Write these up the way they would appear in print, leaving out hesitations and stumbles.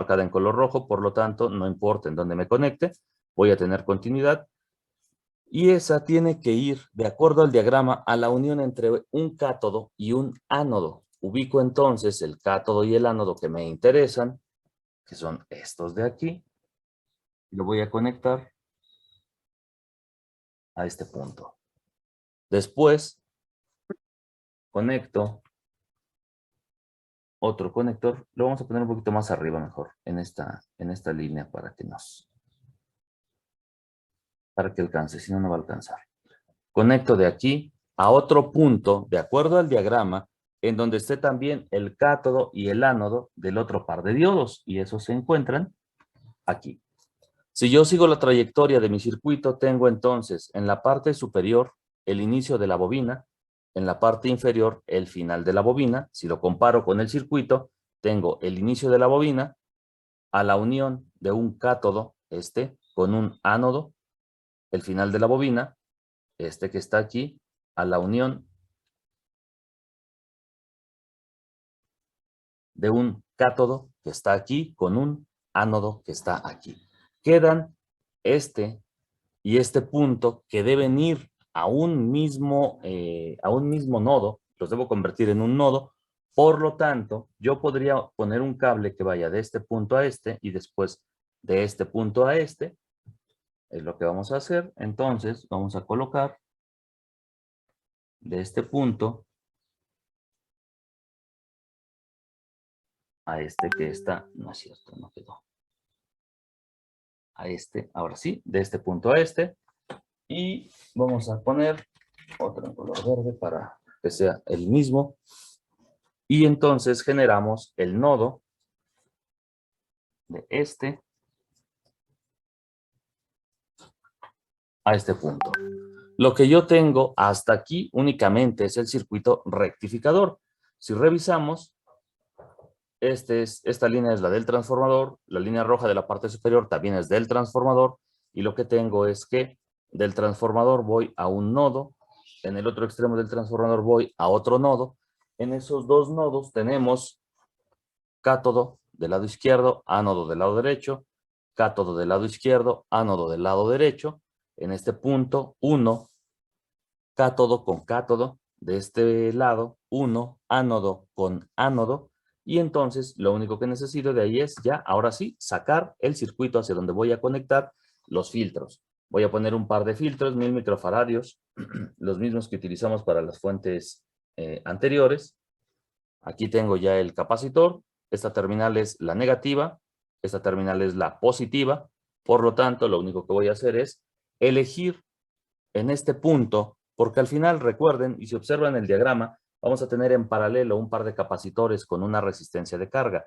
marcada en color rojo, por lo tanto, no importa en dónde me conecte, voy a tener continuidad. Y esa tiene que ir, de acuerdo al diagrama, a la unión entre un cátodo y un ánodo. Ubico entonces el cátodo y el ánodo que me interesan, que son estos de aquí. Lo voy a conectar a este punto. Después, conecto otro conector. Lo vamos a poner un poquito más arriba mejor, en esta línea para que alcance, si no, no va a alcanzar. Conecto de aquí a otro punto, de acuerdo al diagrama, en donde esté también el cátodo y el ánodo del otro par de diodos, y esos se encuentran aquí. Si yo sigo la trayectoria de mi circuito, tengo entonces en la parte superior el inicio de la bobina, en la parte inferior el final de la bobina. Si lo comparo con el circuito, tengo el inicio de la bobina a la unión de un cátodo, con un ánodo, el final de la bobina, que está aquí, a la unión de un cátodo que está aquí con un ánodo que está aquí. Quedan y este punto que deben ir a un mismo nodo, los debo convertir en un nodo. Por lo tanto, yo podría poner un cable que vaya de este punto a este y después de este punto a este. Es lo que vamos a hacer. Entonces, vamos a colocar de este punto a este que está, no es cierto, no quedó. A este, ahora sí, de este punto a este. Y vamos a poner otro en color verde para que sea el mismo. Y entonces generamos el nodo de este a este punto. Lo que yo tengo hasta aquí únicamente es el circuito rectificador. Si revisamos, esta línea es la del transformador, la línea roja de la parte superior también es del transformador, y lo que tengo es que del transformador voy a un nodo, en el otro extremo del transformador voy a otro nodo. En esos dos nodos tenemos cátodo del lado izquierdo, ánodo del lado derecho, cátodo del lado izquierdo, ánodo del lado derecho. En este punto, 1, cátodo con cátodo, de este lado, 1, ánodo con ánodo, y entonces lo único que necesito de ahí es ya, ahora sí, sacar el circuito hacia donde voy a conectar los filtros. Voy a poner un par de filtros, 1000 microfaradios, los mismos que utilizamos para las fuentes anteriores. Aquí tengo ya el capacitor, esta terminal es la negativa, esta terminal es la positiva, por lo tanto, lo único que voy a hacer es elegir en este punto, porque al final, recuerden, y si observan el diagrama, vamos a tener en paralelo un par de capacitores con una resistencia de carga.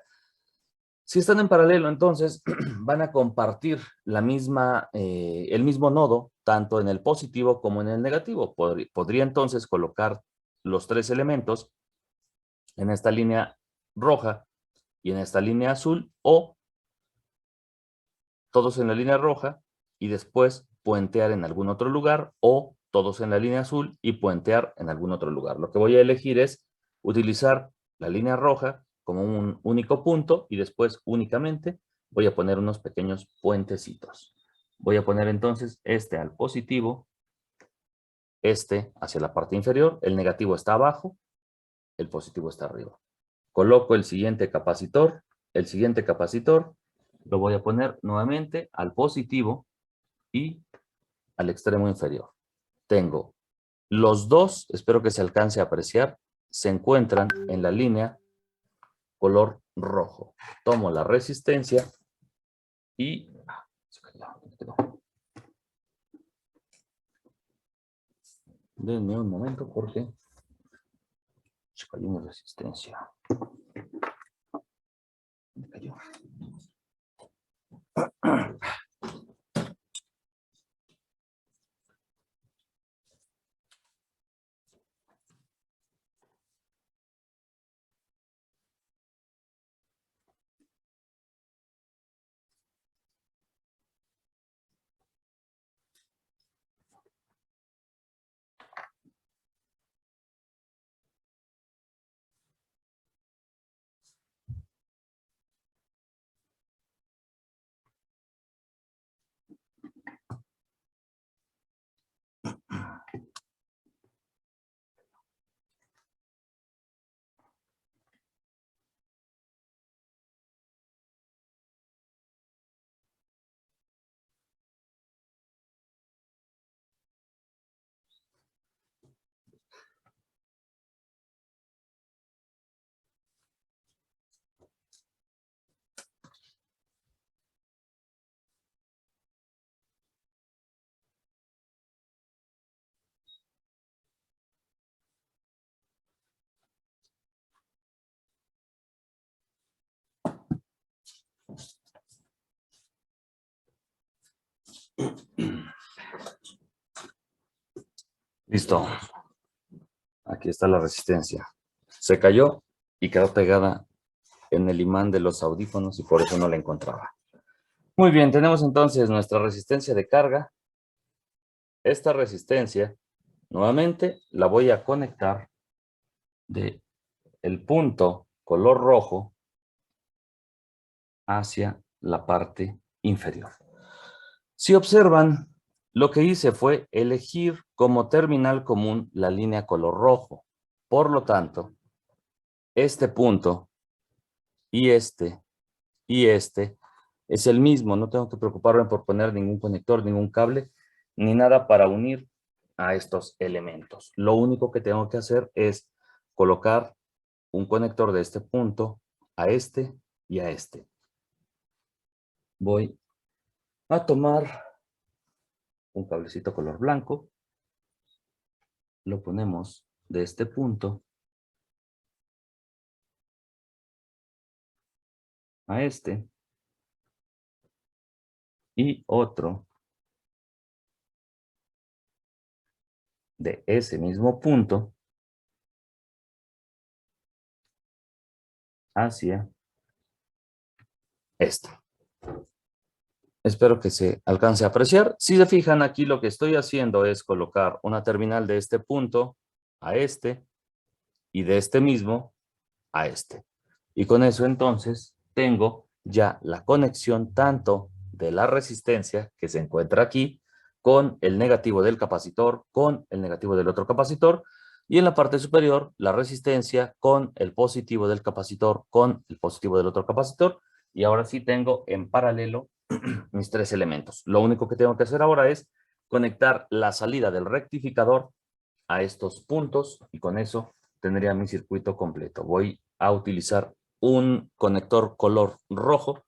Si están en paralelo, entonces van a compartir el mismo nodo, tanto en el positivo como en el negativo. Podría entonces colocar los tres elementos en esta línea roja y en esta línea azul, o todos en la línea roja y después puentear en algún otro lugar, o todos en la línea azul y puentear en algún otro lugar. Lo que voy a elegir es utilizar la línea roja como un único punto y después únicamente voy a poner unos pequeños puentecitos. Voy a poner entonces este al positivo, este hacia la parte inferior, el negativo está abajo, el positivo está arriba. Coloco el siguiente capacitor lo voy a poner nuevamente al positivo y al extremo inferior. Tengo los dos, espero que se alcance a apreciar, se encuentran en la línea color rojo. Tomo la resistencia y... Denme un momento porque se cayó mi resistencia. Me cayó. Listo. Aquí está la resistencia. Se cayó y quedó pegada en el imán de los audífonos y por eso no la encontraba. Muy bien, tenemos entonces nuestra resistencia de carga. Esta resistencia, nuevamente, la voy a conectar de el punto color rojo hacia la parte inferior. Si observan, lo que hice fue elegir como terminal común la línea color rojo. Por lo tanto, este punto y este es el mismo. No tengo que preocuparme por poner ningún conector, ningún cable, ni nada para unir a estos elementos. Lo único que tengo que hacer es colocar un conector de este punto a este y a este. Voy a tomar un cablecito color blanco, lo ponemos de este punto a este y otro de ese mismo punto hacia este. Espero que se alcance a apreciar. Si se fijan, aquí lo que estoy haciendo es colocar una terminal de este punto a este y de este mismo a este. Y con eso entonces tengo ya la conexión tanto de la resistencia que se encuentra aquí con el negativo del capacitor, con el negativo del otro capacitor, y en la parte superior la resistencia con el positivo del capacitor, con el positivo del otro capacitor, y ahora sí tengo en paralelo mis tres elementos. Lo único que tengo que hacer ahora es conectar la salida del rectificador a estos puntos y con eso tendría mi circuito completo. Voy a utilizar un conector color rojo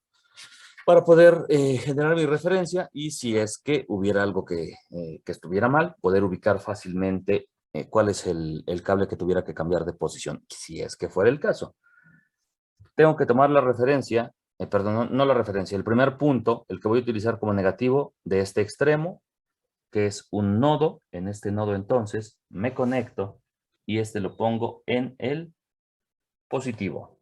para poder generar mi referencia y si es que hubiera algo que estuviera mal, poder ubicar fácilmente cuál es el cable que tuviera que cambiar de posición, si es que fuera el caso. Tengo que tomar la referencia, perdón, no la referencia, el primer punto, el que voy a utilizar como negativo de este extremo, que es un nodo. En este nodo entonces me conecto y este lo pongo en el positivo.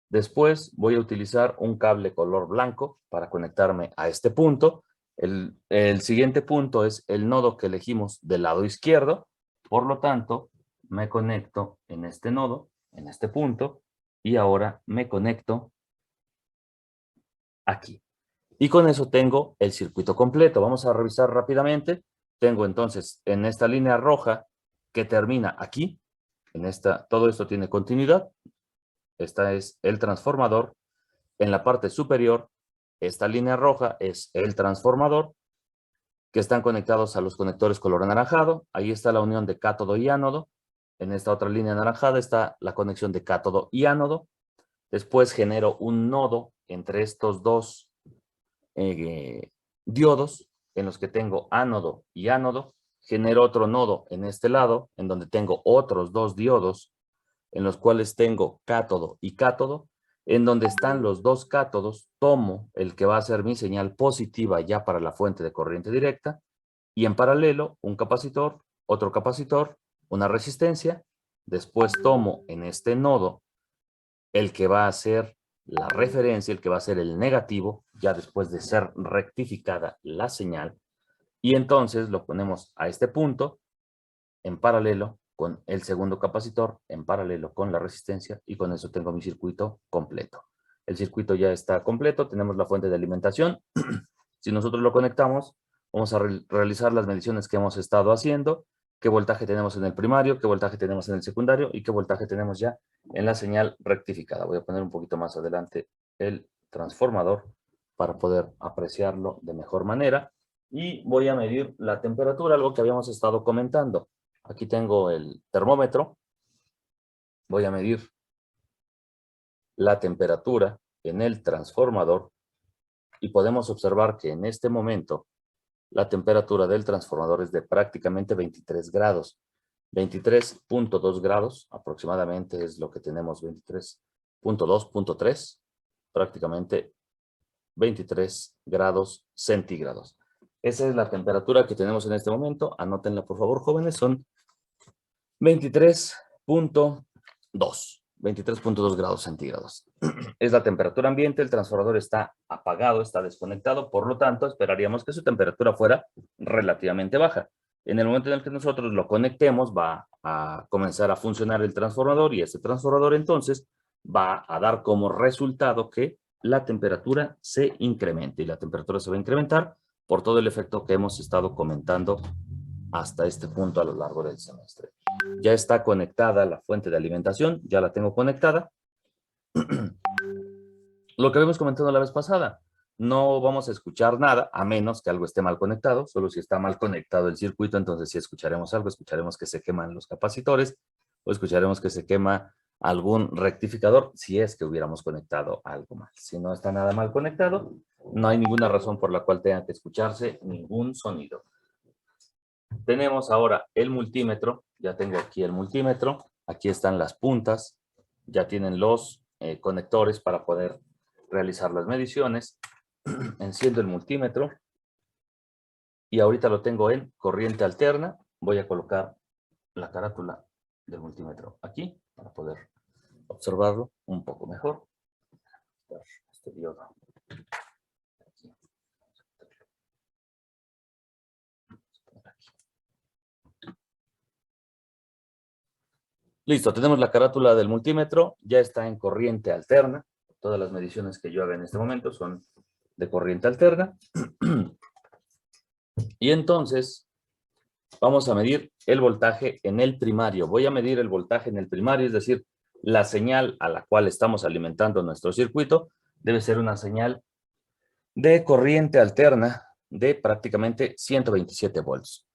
Después voy a utilizar un cable color blanco para conectarme a este punto. El siguiente punto es el nodo que elegimos del lado izquierdo. Por lo tanto, me conecto en este nodo, en este punto, y ahora me conecto aquí. Y con eso tengo el circuito completo. Vamos a revisar rápidamente. Tengo entonces en esta línea roja que termina aquí, todo esto tiene continuidad. Esta es el transformador. En la parte superior, esta línea roja es el transformador, que están conectados a los conectores color anaranjado. Ahí está la unión de cátodo y ánodo. En esta otra línea anaranjada está la conexión de cátodo y ánodo. Después genero un nodo entre estos dos diodos en los que tengo ánodo y ánodo. Genero otro nodo en este lado, en donde tengo otros dos diodos, en los cuales tengo cátodo y cátodo. En donde están los dos cátodos, tomo el que va a ser mi señal positiva ya para la fuente de corriente directa, y en paralelo un capacitor, otro capacitor, una resistencia. Después tomo en este nodo el que va a ser la referencia, el que va a ser el negativo, ya después de ser rectificada la señal, y entonces lo ponemos a este punto en paralelo con el segundo capacitor, en paralelo con la resistencia, y con eso tengo mi circuito completo. El circuito ya está completo, tenemos la fuente de alimentación. Si nosotros lo conectamos, vamos a realizar las mediciones que hemos estado haciendo, qué voltaje tenemos en el primario, qué voltaje tenemos en el secundario y qué voltaje tenemos ya en la señal rectificada. Voy a poner un poquito más adelante el transformador para poder apreciarlo de mejor manera. Y voy a medir la temperatura, algo que habíamos estado comentando. Aquí tengo el termómetro. Voy a medir la temperatura en el transformador y podemos observar que en este momento la temperatura del transformador es de prácticamente 23 grados. 23.2 grados aproximadamente es lo que tenemos, 23.2.3, prácticamente 23 grados centígrados. Esa es la temperatura que tenemos en este momento. Anótenla, por favor, jóvenes. Son 23.2. 23.2 grados centígrados. Es la temperatura ambiente. El transformador está apagado, está desconectado. Por lo tanto, esperaríamos que su temperatura fuera relativamente baja. En el momento en el que nosotros lo conectemos, va a comenzar a funcionar el transformador y este transformador entonces va a dar como resultado que la temperatura se incremente. Y la temperatura se va a incrementar por todo el efecto que hemos estado comentando hasta este punto a lo largo del semestre. Ya está conectada la fuente de alimentación, ya la tengo conectada. Lo que habíamos comentado la vez pasada, no vamos a escuchar nada a menos que algo esté mal conectado. Solo si está mal conectado el circuito, entonces sí escucharemos algo, escucharemos que se queman los capacitores o escucharemos que se quema algún rectificador si es que hubiéramos conectado algo mal. Si no está nada mal conectado, no hay ninguna razón por la cual tenga que escucharse ningún sonido. Tenemos ahora el multímetro. Ya tengo aquí el multímetro. Aquí están las puntas. Ya tienen los conectores para poder realizar las mediciones. Enciendo el multímetro. Y ahorita lo tengo en corriente alterna. Voy a colocar la carátula del multímetro aquí para poder observarlo un poco mejor. Este diodo. Aquí. Listo, tenemos la carátula del multímetro, ya está en corriente alterna. Todas las mediciones que yo haga en este momento son de corriente alterna. Y entonces vamos a medir el voltaje en el primario. Voy a medir el voltaje en el primario, es decir, la señal a la cual estamos alimentando nuestro circuito debe ser una señal de corriente alterna de prácticamente 127 volts.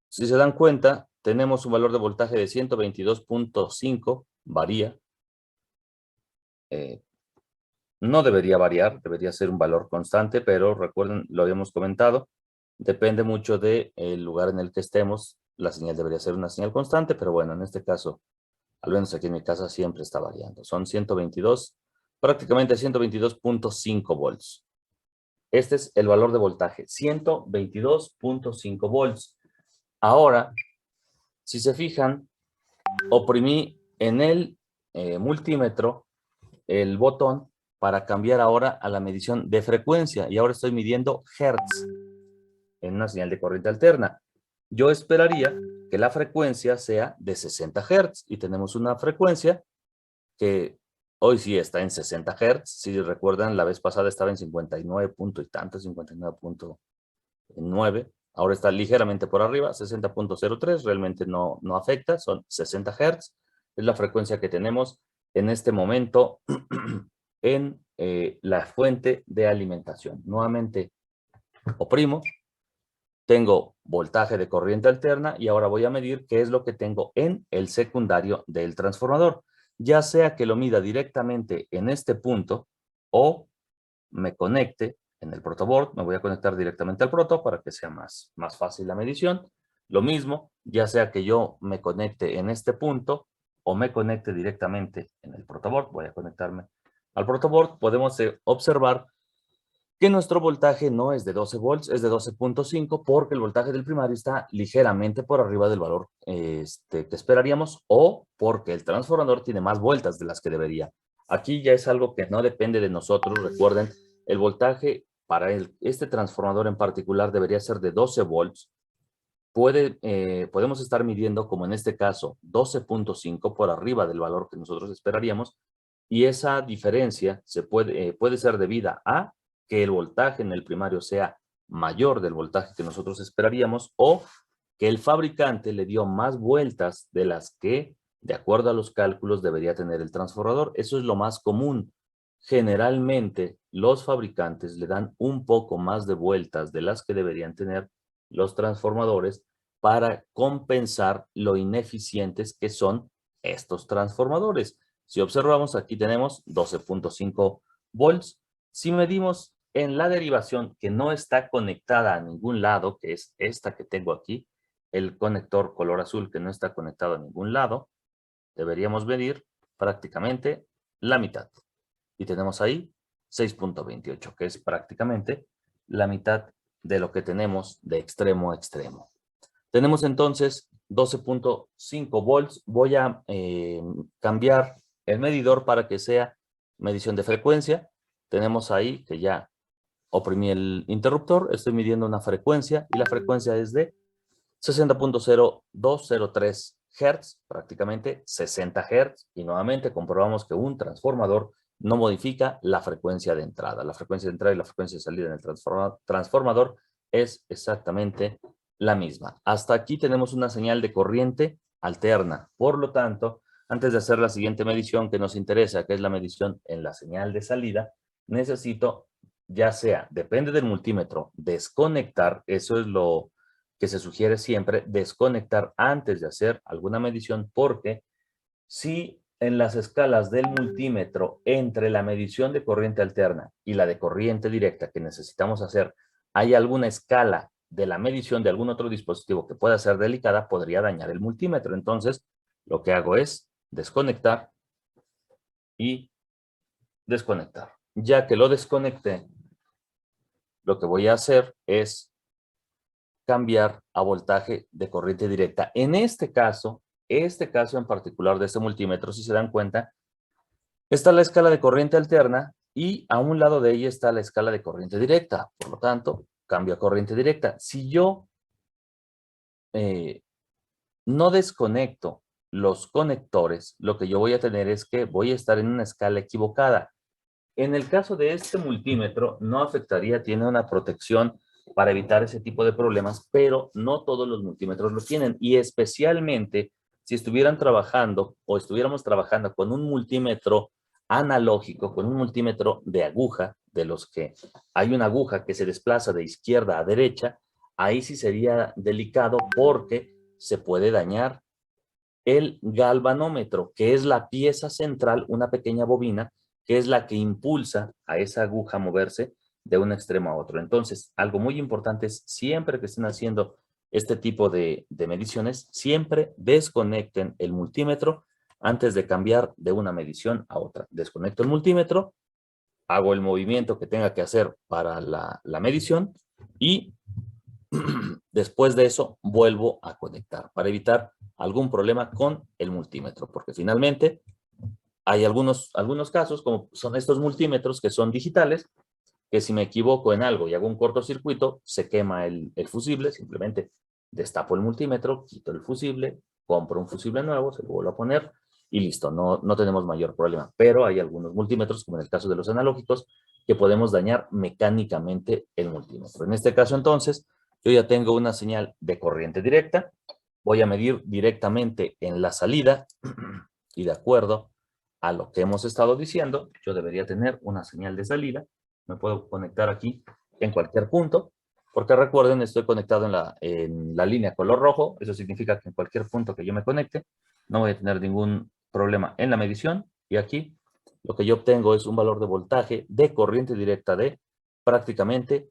Si se dan cuenta, tenemos un valor de voltaje de 122.5, varía. No debería variar, debería ser un valor constante, pero recuerden, lo habíamos comentado, depende mucho del lugar en el que estemos. La señal debería ser una señal constante, pero bueno, en este caso, al menos aquí en mi casa, siempre está variando. Son 122, prácticamente 122.5 volts. Este es el valor de voltaje, 122.5 volts. Ahora, si se fijan, oprimí en el multímetro el botón para cambiar ahora a la medición de frecuencia y ahora estoy midiendo hertz en una señal de corriente alterna. Yo esperaría que la frecuencia sea de 60 hertz y tenemos una frecuencia que hoy sí está en 60 hertz. Si recuerdan, la vez pasada estaba en 59 punto y tanto, 59.9. Ahora está ligeramente por arriba, 60.03, realmente no afecta, son 60 hertz. Es la frecuencia que tenemos en este momento en la fuente de alimentación. Nuevamente oprimo, tengo voltaje de corriente alterna y ahora voy a medir qué es lo que tengo en el secundario del transformador. Ya sea que lo mida directamente en este punto o me conecte en el protoboard, me voy a conectar directamente al proto para que sea más fácil la medición. Lo mismo, ya sea que yo me conecte en este punto o me conecte directamente en el protoboard, voy a conectarme al protoboard, podemos observar que nuestro voltaje no es de 12 volts, es de 12.5 porque el voltaje del primario está ligeramente por arriba del valor que esperaríamos o porque el transformador tiene más vueltas de las que debería. Aquí ya es algo que no depende de nosotros. Recuerden, el voltaje para este transformador en particular debería ser de 12 volts. Podemos estar midiendo, como en este caso, 12.5 por arriba del valor que nosotros esperaríamos. Y esa diferencia puede ser debida a que el voltaje en el primario sea mayor del voltaje que nosotros esperaríamos o que el fabricante le dio más vueltas de las que, de acuerdo a los cálculos, debería tener el transformador. Eso es lo más común. Generalmente, los fabricantes le dan un poco más de vueltas de las que deberían tener los transformadores para compensar lo ineficientes que son estos transformadores. Si observamos, aquí tenemos 12.5 volts. Si medimos en la derivación que no está conectada a ningún lado, que es esta que tengo aquí, el conector color azul que no está conectado a ningún lado, deberíamos medir prácticamente la mitad. Y tenemos ahí 6.28, que es prácticamente la mitad de lo que tenemos de extremo a extremo. Tenemos entonces 12.5 volts. Voy a cambiar el medidor para que sea medición de frecuencia. Tenemos ahí que ya oprimí el interruptor. Estoy midiendo una frecuencia y la frecuencia es de 60.0203 Hz, prácticamente 60 Hz. Y nuevamente comprobamos que un transformador no modifica la frecuencia de entrada. La frecuencia de entrada y la frecuencia de salida en el transformador es exactamente la misma. Hasta aquí tenemos una señal de corriente alterna. Por lo tanto, antes de hacer la siguiente medición que nos interesa, que es la medición en la señal de salida, necesito, ya sea, depende del multímetro, desconectar, eso es lo que se sugiere siempre, desconectar antes de hacer alguna medición, porque si en las escalas del multímetro entre la medición de corriente alterna y la de corriente directa que necesitamos hacer, hay alguna escala de la medición de algún otro dispositivo que pueda ser delicada, podría dañar el multímetro. Entonces, lo que hago es desconectar y desconectar. Ya que lo desconecté, lo que voy a hacer es cambiar a voltaje de corriente directa. En este caso en particular de este multímetro, si se dan cuenta, está la escala de corriente alterna y a un lado de ella está la escala de corriente directa. Por lo tanto, cambio a corriente directa. Si yo no desconecto los conectores, lo que yo voy a tener es que voy a estar en una escala equivocada. En el caso de este multímetro, no afectaría, tiene una protección para evitar ese tipo de problemas, pero no todos los multímetros lo tienen, y especialmente si estuvieran trabajando o estuviéramos trabajando con un multímetro analógico, con un multímetro de aguja, de los que hay una aguja que se desplaza de izquierda a derecha, ahí sí sería delicado porque se puede dañar el galvanómetro, que es la pieza central, una pequeña bobina, que es la que impulsa a esa aguja a moverse de un extremo a otro. Entonces, algo muy importante es siempre que estén haciendo este tipo de mediciones, siempre desconecten el multímetro antes de cambiar de una medición a otra. Desconecto el multímetro, hago el movimiento que tenga que hacer para la medición y después de eso vuelvo a conectar para evitar algún problema con el multímetro, porque finalmente hay algunos casos, como son estos multímetros que son digitales, que si me equivoco en algo y hago un cortocircuito, se quema el fusible. Simplemente destapo el multímetro, quito el fusible, compro un fusible nuevo, se lo vuelvo a poner y listo, no tenemos mayor problema. Pero hay algunos multímetros, como en el caso de los analógicos, que podemos dañar mecánicamente el multímetro. En este caso, entonces, yo ya tengo una señal de corriente directa, voy a medir directamente en la salida y de acuerdo a lo que hemos estado diciendo, yo debería tener una señal de salida. Me puedo conectar aquí en cualquier punto, porque recuerden, estoy conectado en la línea color rojo. Eso significa que en cualquier punto que yo me conecte, no voy a tener ningún problema en la medición. Y aquí lo que yo obtengo es un valor de voltaje de corriente directa de prácticamente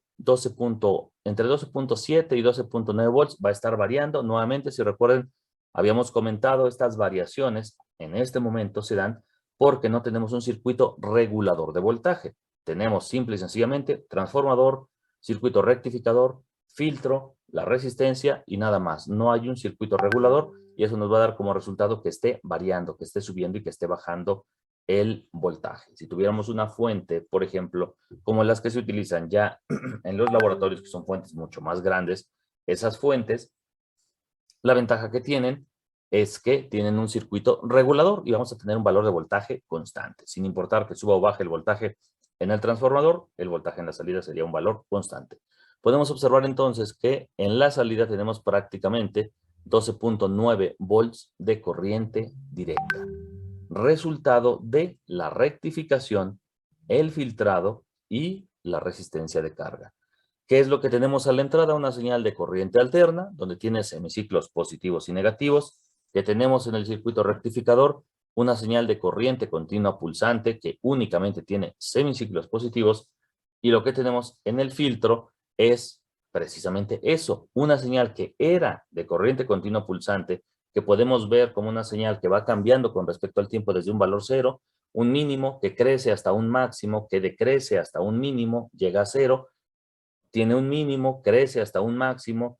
entre 12.7 y 12.9 volts. Va a estar variando. Nuevamente, si recuerden, habíamos comentado estas variaciones en este momento se dan porque no tenemos un circuito regulador de voltaje. Tenemos simple y sencillamente transformador, circuito rectificador, filtro, la resistencia y nada más. No hay un circuito regulador y eso nos va a dar como resultado que esté variando, que esté subiendo y que esté bajando el voltaje. Si tuviéramos una fuente, por ejemplo, como las que se utilizan ya en los laboratorios, que son fuentes mucho más grandes, esas fuentes, la ventaja que tienen es que tienen un circuito regulador y vamos a tener un valor de voltaje constante. Sin importar que suba o baje el voltaje en el transformador, el voltaje en la salida sería un valor constante. Podemos observar entonces que en la salida tenemos prácticamente 12.9 volts de corriente directa. Resultado de la rectificación, el filtrado y la resistencia de carga. ¿Qué es lo que tenemos a la entrada? Una señal de corriente alterna, donde tiene semiciclos positivos y negativos. Que tenemos en el circuito rectificador una señal de corriente continua pulsante que únicamente tiene semiciclos positivos. Y lo que tenemos en el filtro es precisamente eso, una señal que era de corriente continua pulsante, que podemos ver como una señal que va cambiando con respecto al tiempo desde un valor cero, un mínimo que crece hasta un máximo, que decrece hasta un mínimo, llega a cero, tiene un mínimo, crece hasta un máximo,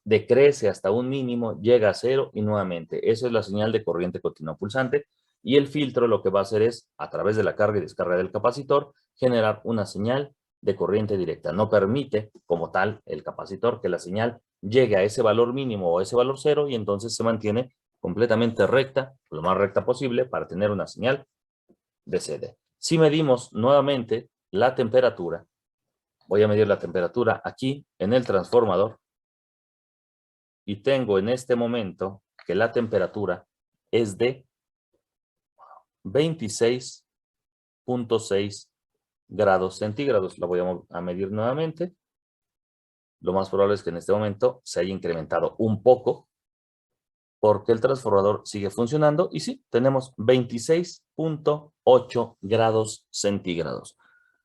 decrece hasta un mínimo, llega a cero y nuevamente. Eso es la señal de corriente continua pulsante. Y el filtro lo que va a hacer es, a través de la carga y descarga del capacitor, generar una señal de corriente directa. No permite, como tal, el capacitor que la señal llegue a ese valor mínimo o ese valor cero y entonces se mantiene completamente recta, lo más recta posible, para tener una señal de CD. Si medimos nuevamente la temperatura, voy a medir la temperatura aquí en el transformador y tengo en este momento que la temperatura es de 26.6 grados centígrados. La voy a medir nuevamente. Lo más probable es que en este momento se haya incrementado un poco porque el transformador sigue funcionando y sí, tenemos 26.8 grados centígrados.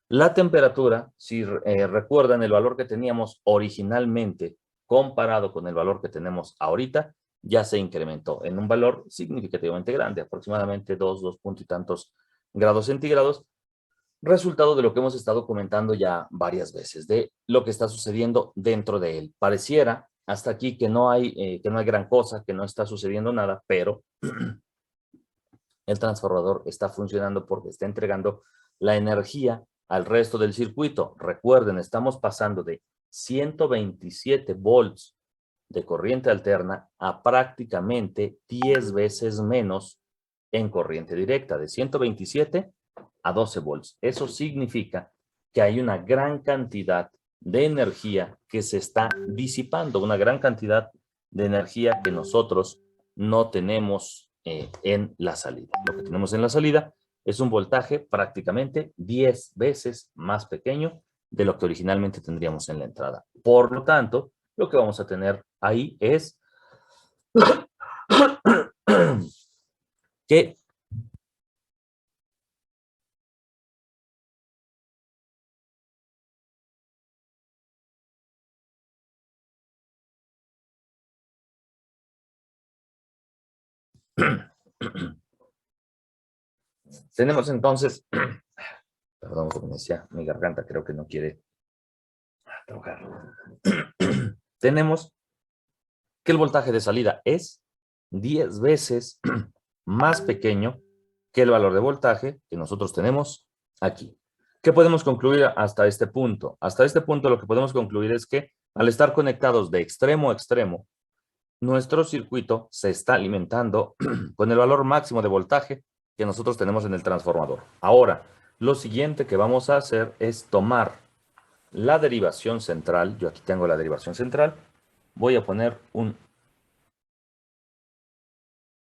La temperatura, si recuerdan el valor que teníamos originalmente comparado con el valor que tenemos ahorita, ya se incrementó en un valor significativamente grande, aproximadamente 2 puntos y tantos grados centígrados, resultado de lo que hemos estado comentando ya varias veces, de lo que está sucediendo dentro de él. Pareciera hasta aquí que no hay gran cosa, que no está sucediendo nada, pero el transformador está funcionando porque está entregando la energía al resto del circuito. Recuerden, estamos pasando de 127 volts de corriente alterna a prácticamente 10 veces menos en corriente directa, de 127 a 12 volts. Eso significa que hay una gran cantidad de energía que se está disipando, una gran cantidad de energía que nosotros no tenemos en la salida. Lo que tenemos en la salida es un voltaje prácticamente 10 veces más pequeño de lo que originalmente tendríamos en la entrada. Por lo tanto, lo que vamos a tener ahí es que tenemos entonces, perdón, como decía, mi garganta creo que no quiere trabajar. Tenemos que el voltaje de salida es 10 veces más pequeño que el valor de voltaje que nosotros tenemos aquí. ¿Qué podemos concluir hasta este punto? Hasta este punto lo que podemos concluir es que al estar conectados de extremo a extremo, nuestro circuito se está alimentando con el valor máximo de voltaje que nosotros tenemos en el transformador. Ahora, lo siguiente que vamos a hacer es tomar la derivación central. Yo aquí tengo la derivación central. Voy a poner un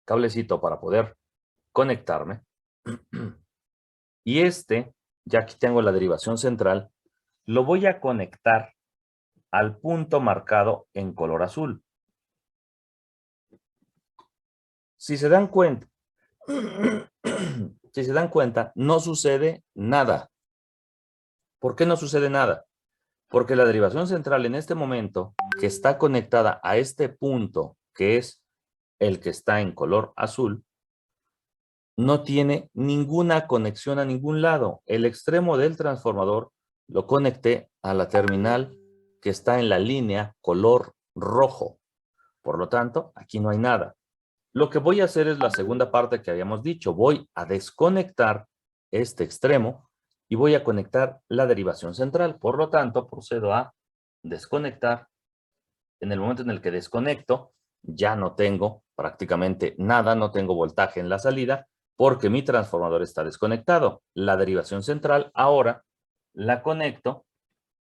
cablecito para poder conectarme. Y ya aquí tengo la derivación central, lo voy a conectar al punto marcado en color azul. Si se dan cuenta, no sucede nada. ¿Por qué no sucede nada? Porque la derivación central en este momento, que está conectada a este punto, que es el que está en color azul, no tiene ninguna conexión a ningún lado. El extremo del transformador lo conecté a la terminal que está en la línea color rojo. Por lo tanto, aquí no hay nada. Lo que voy a hacer es la segunda parte que habíamos dicho. Voy a desconectar este extremo y voy a conectar la derivación central. Por lo tanto, procedo a desconectar. En el momento en el que desconecto, ya no tengo prácticamente nada, no tengo voltaje en la salida porque mi transformador está desconectado. La derivación central ahora la conecto,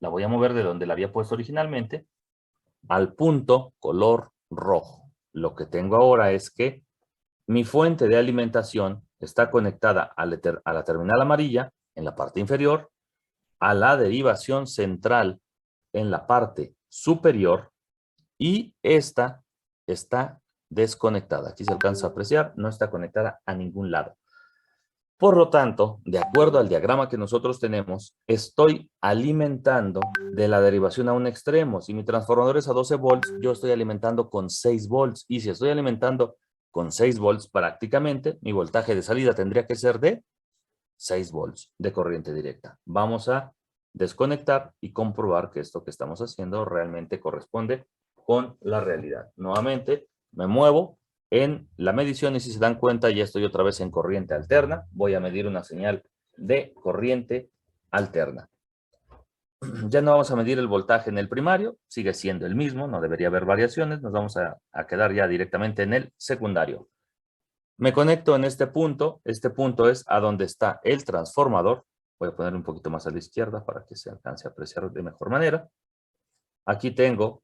la voy a mover de donde la había puesto originalmente al punto color rojo. Lo que tengo ahora es que mi fuente de alimentación está conectada a la terminal amarilla en la parte inferior, a la derivación central en la parte superior y esta está desconectada. Aquí se alcanza a apreciar, no está conectada a ningún lado. Por lo tanto, de acuerdo al diagrama que nosotros tenemos, estoy alimentando de la derivación a un extremo. Si mi transformador es a 12 volts, yo estoy alimentando con 6 volts. Y si estoy alimentando con 6 volts, prácticamente mi voltaje de salida tendría que ser de 6 volts de corriente directa. Vamos a desconectar y comprobar que esto que estamos haciendo realmente corresponde con la realidad. Nuevamente me muevo en la medición y si se dan cuenta ya estoy otra vez en corriente alterna. Voy a medir una señal de corriente alterna. Ya no vamos a medir el voltaje en el primario, sigue siendo el mismo, no debería haber variaciones, nos vamos a quedar ya directamente en el secundario. Me conecto en este punto es a donde está el transformador. Voy a poner un poquito más a la izquierda para que se alcance a apreciar de mejor manera. Aquí tengo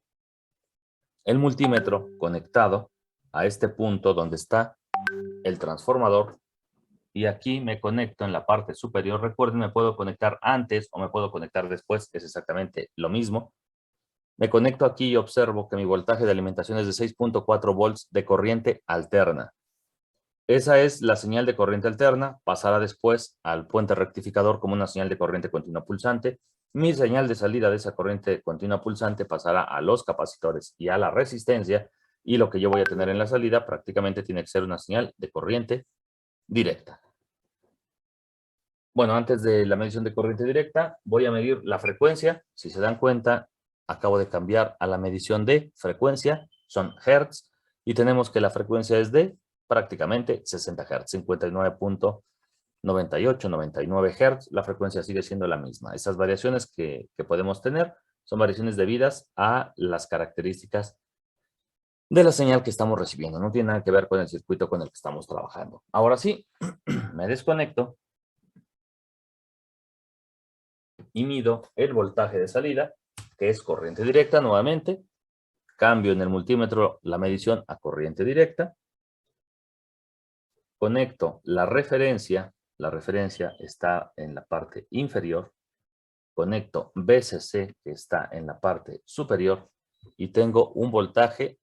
el multímetro conectado a este punto donde está el transformador. Y aquí me conecto en la parte superior. Recuerden, me puedo conectar antes o me puedo conectar después. Es exactamente lo mismo. Me conecto aquí y observo que mi voltaje de alimentación es de 6.4 volts de corriente alterna. Esa es la señal de corriente alterna. Pasará después al puente rectificador como una señal de corriente continua pulsante. Mi señal de salida de esa corriente continua pulsante pasará a los capacitores y a la resistencia. Y lo que yo voy a tener en la salida prácticamente tiene que ser una señal de corriente directa. Bueno, antes de la medición de corriente directa, voy a medir la frecuencia. Si se dan cuenta, acabo de cambiar a la medición de frecuencia, son hertz, y tenemos que la frecuencia es de prácticamente 60 hertz, 59.98, 99 hertz, la frecuencia sigue siendo la misma. Esas variaciones que podemos tener son variaciones debidas a las características de la señal que estamos recibiendo. No tiene nada que ver con el circuito con el que estamos trabajando. Ahora sí, me desconecto y mido el voltaje de salida, que es corriente directa nuevamente. Cambio en el multímetro la medición a corriente directa. Conecto la referencia está en la parte inferior. Conecto VCC, que está en la parte superior, y tengo un voltaje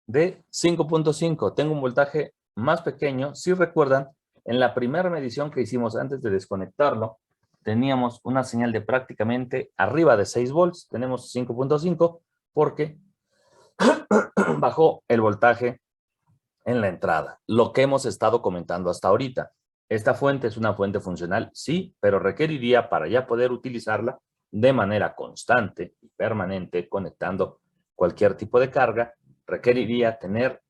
de 5.5. Tengo un voltaje más pequeño. Si recuerdan, en la primera medición que hicimos antes de desconectarlo, teníamos una señal de prácticamente arriba de 6 volts. Tenemos 5.5 porque bajó el voltaje en la entrada. Lo que hemos estado comentando hasta ahorita. ¿Esta fuente es una fuente funcional? Sí, pero requeriría para ya poder utilizarla de manera constante y permanente, conectando cualquier tipo de carga, requeriría tener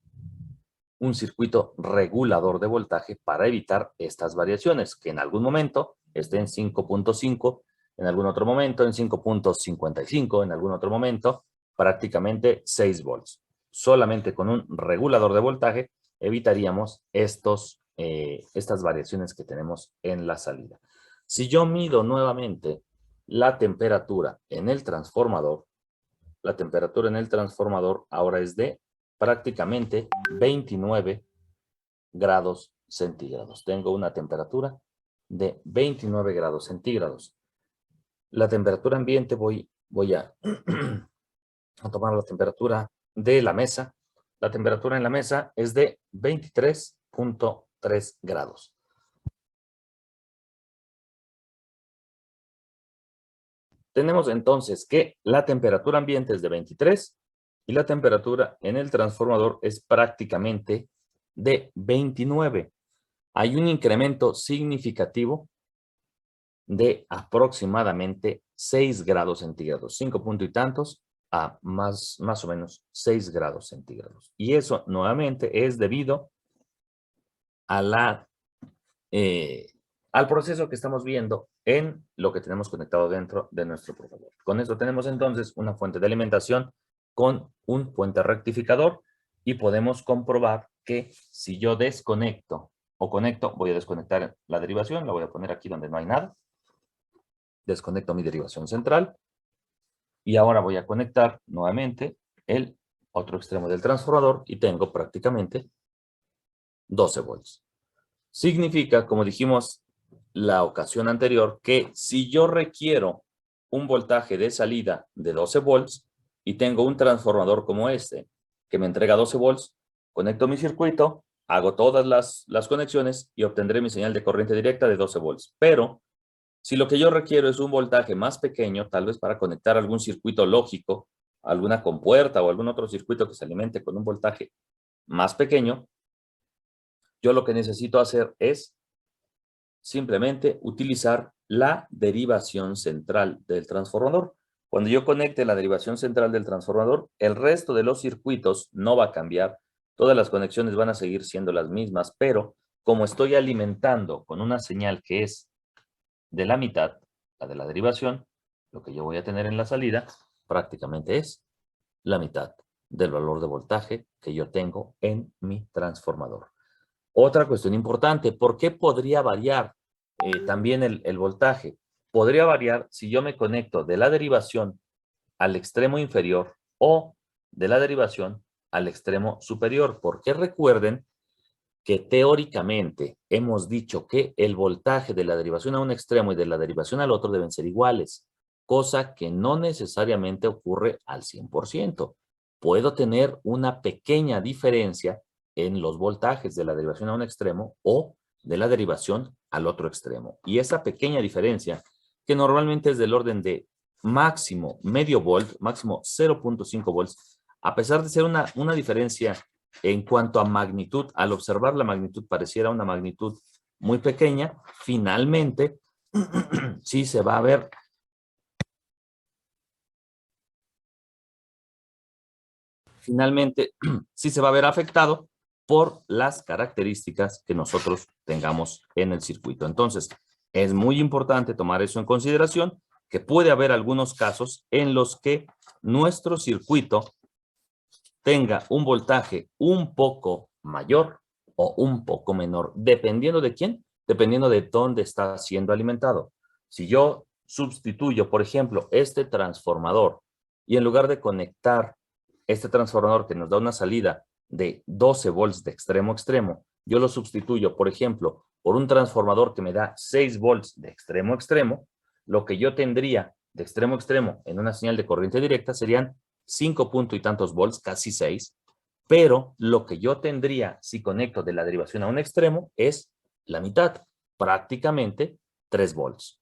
un circuito regulador de voltaje para evitar estas variaciones, que en algún momento esté en 5.5, en algún otro momento en 5.55, en algún otro momento prácticamente 6 volts. Solamente con un regulador de voltaje evitaríamos estas variaciones que tenemos en la salida. Si yo mido nuevamente la temperatura en el transformador, la temperatura en el transformador ahora es de prácticamente 29 grados centígrados. Tengo una temperatura de 29 grados centígrados. La temperatura ambiente voy a tomar la temperatura de la mesa. La temperatura en la mesa es de 23.3 grados. Tenemos entonces que la temperatura ambiente es de 23 y la temperatura en el transformador es prácticamente de 29. Hay un incremento significativo de aproximadamente 6 grados centígrados, 5 puntos y tantos a más o menos 6 grados centígrados. Y eso nuevamente es debido a al proceso que estamos viendo en lo que tenemos conectado dentro de nuestro proveedor. Con esto tenemos entonces una fuente de alimentación con un puente rectificador y podemos comprobar que si yo desconecto o conecto, voy a desconectar la derivación, la voy a poner aquí donde no hay nada. Desconecto mi derivación central y ahora voy a conectar nuevamente el otro extremo del transformador y tengo prácticamente 12 volts. Significa, como dijimos la ocasión anterior, que si yo requiero un voltaje de salida de 12 volts y tengo un transformador como este que me entrega 12 volts, conecto mi circuito, hago todas las conexiones y obtendré mi señal de corriente directa de 12 volts. Pero si lo que yo requiero es un voltaje más pequeño, tal vez para conectar algún circuito lógico, alguna compuerta o algún otro circuito que se alimente con un voltaje más pequeño, yo lo que necesito hacer es simplemente utilizar la derivación central del transformador. Cuando yo conecte la derivación central del transformador, el resto de los circuitos no va a cambiar. Todas las conexiones van a seguir siendo las mismas, pero como estoy alimentando con una señal que es de la mitad, la de la derivación, lo que yo voy a tener en la salida prácticamente es la mitad del valor de voltaje que yo tengo en mi transformador. Otra cuestión importante, ¿por qué podría variar también el voltaje? Podría variar si yo me conecto de la derivación al extremo inferior o de la derivación al extremo superior, porque recuerden que teóricamente hemos dicho que el voltaje de la derivación a un extremo y de la derivación al otro deben ser iguales, cosa que no necesariamente ocurre al 100%. Puedo tener una pequeña diferencia en los voltajes de la derivación a un extremo o de la derivación al otro extremo. Y esa pequeña diferencia, que normalmente es del orden de máximo medio volt, máximo 0.5 volts, a pesar de ser una diferencia en cuanto a magnitud, al observar la magnitud pareciera una magnitud muy pequeña, finalmente sí se va a ver sí se va a ver afectado por las características que nosotros tengamos en el circuito. Entonces, es muy importante tomar eso en consideración, que puede haber algunos casos en los que nuestro circuito tenga un voltaje un poco mayor o un poco menor, dependiendo de quién, dependiendo de dónde está siendo alimentado. Si yo sustituyo, por ejemplo, este transformador y en lugar de conectar este transformador que nos da una salida de 12 volts de extremo a extremo, yo lo sustituyo, por ejemplo, por un transformador que me da 6 volts de extremo a extremo, lo que yo tendría de extremo a extremo en una señal de corriente directa serían 5 punto y tantos volts, casi 6, pero lo que yo tendría si conecto de la derivación a un extremo es la mitad, prácticamente 3 volts.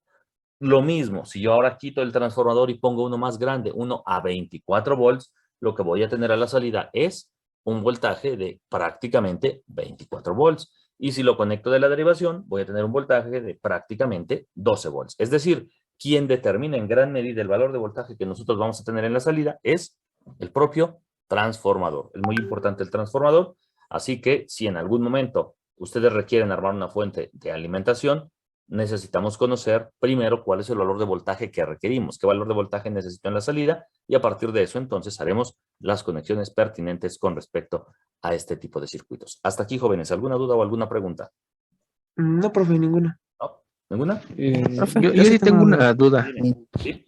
Lo mismo, si yo ahora quito el transformador y pongo uno más grande, uno a 24 volts, lo que voy a tener a la salida es un voltaje de prácticamente 24 volts. Y si lo conecto de la derivación, voy a tener un voltaje de prácticamente 12 volts. Es decir, quien determina en gran medida el valor de voltaje que nosotros vamos a tener en la salida es el propio transformador. Es muy importante el transformador, así que si en algún momento ustedes requieren armar una fuente de alimentación, necesitamos conocer primero cuál es el valor de voltaje que requerimos, qué valor de voltaje necesito en la salida y a partir de eso entonces haremos las conexiones pertinentes con respecto a este tipo de circuitos. Hasta aquí, jóvenes, ¿alguna duda o alguna pregunta? No, profe, ninguna. ¿No? ¿Ninguna? Profe, Yo yo sí sí tengo tengo una duda. Dime. ¿Sí?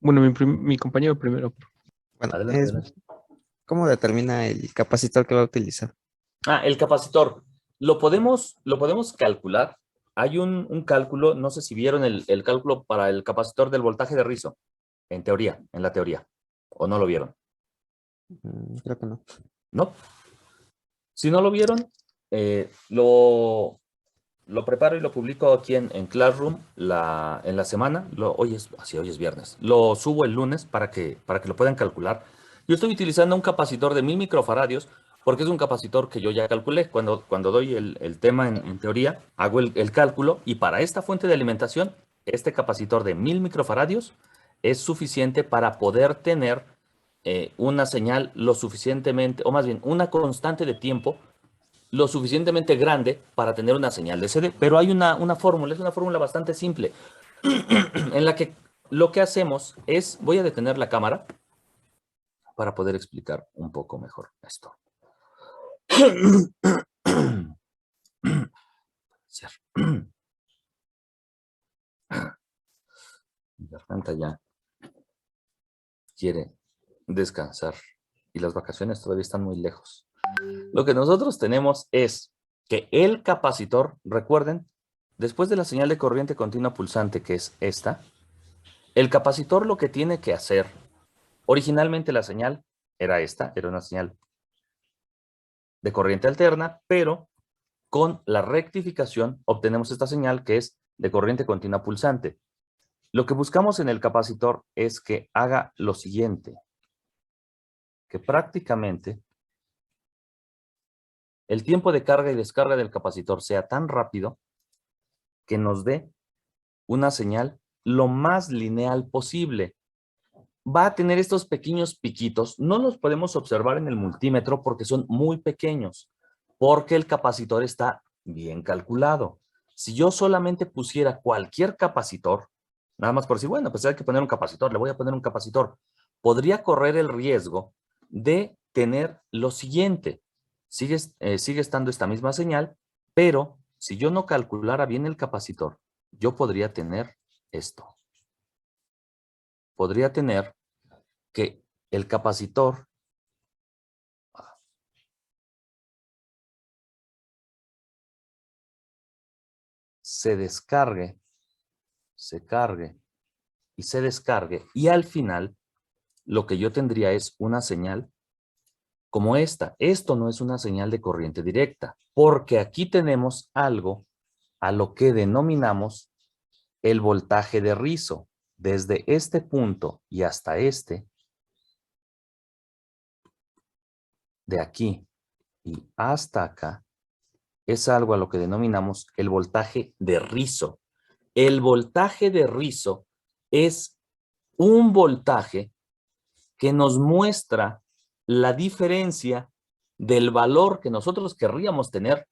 Bueno, mi compañero primero. Bueno, Adelante, adelante. ¿cómo determina el capacitor que va a utilizar? El capacitor. Lo podemos calcular. Hay un cálculo, no sé si vieron el cálculo para el capacitor del voltaje de rizo, en teoría, en la teoría, o no lo vieron. Creo que no. ¿No? Si no lo vieron, lo preparo y lo publico aquí en Classroom en la semana. Hoy es viernes. Lo subo el lunes para que lo puedan calcular. Yo estoy utilizando un capacitor de 1000 microfaradios porque es un capacitor que yo ya calculé. Cuando doy el tema en teoría, hago el cálculo y para esta fuente de alimentación, este capacitor de 1000 microfaradios es suficiente para poder tener una señal lo suficientemente, o más bien una constante de tiempo lo suficientemente grande para tener una señal de CD. Pero hay una fórmula, es una fórmula bastante simple, en la que lo que hacemos es, voy a detener la cámara para poder explicar un poco mejor esto. Mi garganta ya quiere descansar y las vacaciones todavía están muy lejos. Lo que nosotros tenemos es que el capacitor, recuerden, después de la señal de corriente continua pulsante, que es esta, el capacitor lo que tiene que hacer, originalmente la señal era esta, era una señal de corriente alterna, pero con la rectificación obtenemos esta señal que es de corriente continua pulsante. Lo que buscamos en el capacitor es que haga lo siguiente, que prácticamente el tiempo de carga y descarga del capacitor sea tan rápido que nos dé una señal lo más lineal posible. Va a tener estos pequeños piquitos, no los podemos observar en el multímetro porque son muy pequeños, porque el capacitor está bien calculado. Si yo solamente pusiera cualquier capacitor, nada más por decir, bueno, pues hay que poner un capacitor, le voy a poner un capacitor, podría correr el riesgo de tener lo siguiente. Sigue estando esta misma señal, pero si yo no calculara bien el capacitor, yo podría tener esto. Podría tener que el capacitor se descargue, se cargue y se descargue, y al final lo que yo tendría es una señal como esta. Esto no es una señal de corriente directa, porque aquí tenemos algo a lo que denominamos el voltaje de rizo. Desde este punto y hasta este, de aquí y hasta acá, es algo a lo que denominamos el voltaje de rizo. El voltaje de rizo es un voltaje que nos muestra la diferencia del valor que nosotros querríamos tener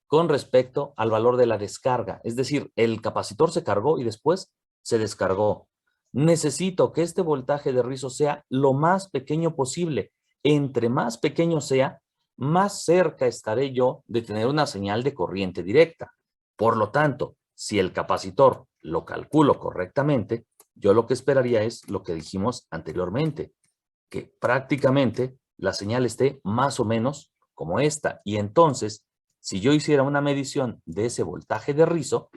con respecto al valor de la descarga. Es decir, el capacitor se cargó y después se descargó. Necesito que este voltaje de rizo sea lo más pequeño posible. Entre más pequeño sea, más cerca estaré yo de tener una señal de corriente directa. Por lo tanto, si el capacitor lo calculo correctamente, yo lo que esperaría es lo que dijimos anteriormente, que prácticamente la señal esté más o menos como esta. Y entonces, si yo hiciera una medición de ese voltaje de rizo,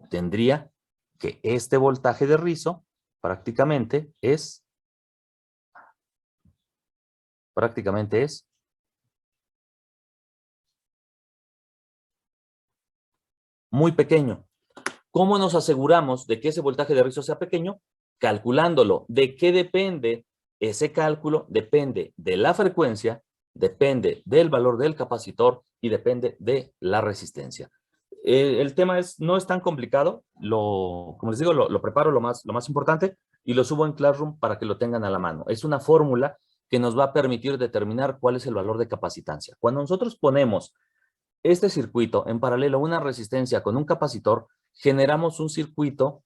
tendría que este voltaje de rizo prácticamente es muy pequeño. ¿Cómo nos aseguramos de que ese voltaje de rizo sea pequeño? Calculándolo. ¿De qué depende ese cálculo? Depende de la frecuencia, depende del valor del capacitor y depende de la resistencia. El tema no es tan complicado. Como les digo, lo preparo lo más importante y lo subo en Classroom para que lo tengan a la mano. Es una fórmula que nos va a permitir determinar cuál es el valor de capacitancia. Cuando nosotros ponemos este circuito en paralelo a una resistencia con un capacitor, generamos un circuito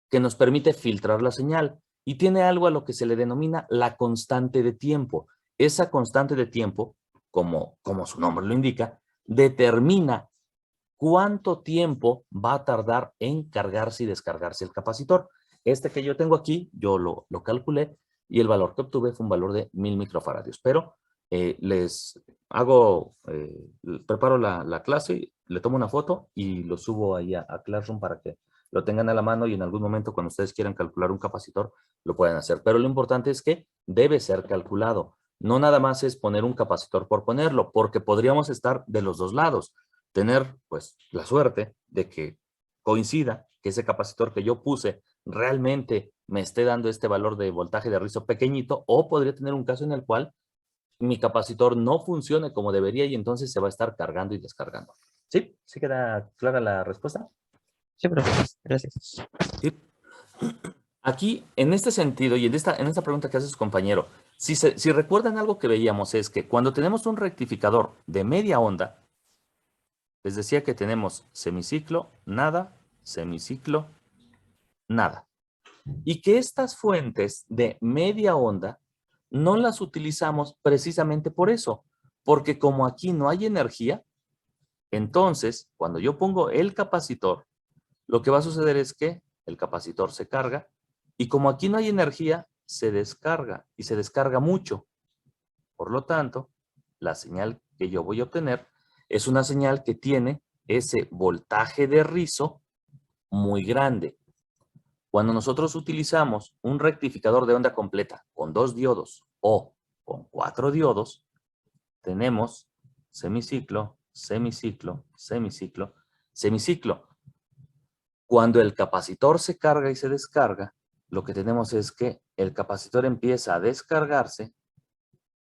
que nos permite filtrar la señal y tiene algo a lo que se le denomina la constante de tiempo. Esa constante de tiempo, como su nombre lo indica, determina cuánto tiempo va a tardar en cargarse y descargarse el capacitor. Este que yo tengo aquí, yo lo calculé y el valor que obtuve fue un valor de 1000 microfaradios. Pero les preparo la clase, le tomo una foto y lo subo ahí a Classroom para que lo tengan a la mano y en algún momento cuando ustedes quieran calcular un capacitor, lo pueden hacer. Pero lo importante es que debe ser calculado. No nada más es poner un capacitor por ponerlo, porque podríamos estar de los dos lados. Tener, pues, la suerte de que coincida que ese capacitor que yo puse realmente me esté dando este valor de voltaje de rizo pequeñito, o podría tener un caso en el cual mi capacitor no funcione como debería y entonces se va a estar cargando y descargando. ¿Sí? ¿Sí queda clara la respuesta? Sí, profe, gracias. Sí. Aquí, en este sentido y en esta pregunta que hace su compañero, si recuerdan algo que veíamos es que cuando tenemos un rectificador de media onda, les decía que tenemos semiciclo, nada, semiciclo, nada. Y que estas fuentes de media onda no las utilizamos precisamente por eso, porque como aquí no hay energía, entonces cuando yo pongo el capacitor, lo que va a suceder es que el capacitor se carga y como aquí no hay energía, se descarga y se descarga mucho. Por lo tanto, la señal que yo voy a obtener es una señal que tiene ese voltaje de rizo muy grande. Cuando nosotros utilizamos un rectificador de onda completa con 2 diodos o con 4 diodos, tenemos semiciclo, semiciclo, semiciclo, semiciclo. Cuando el capacitor se carga y se descarga, lo que tenemos es que el capacitor empieza a descargarse,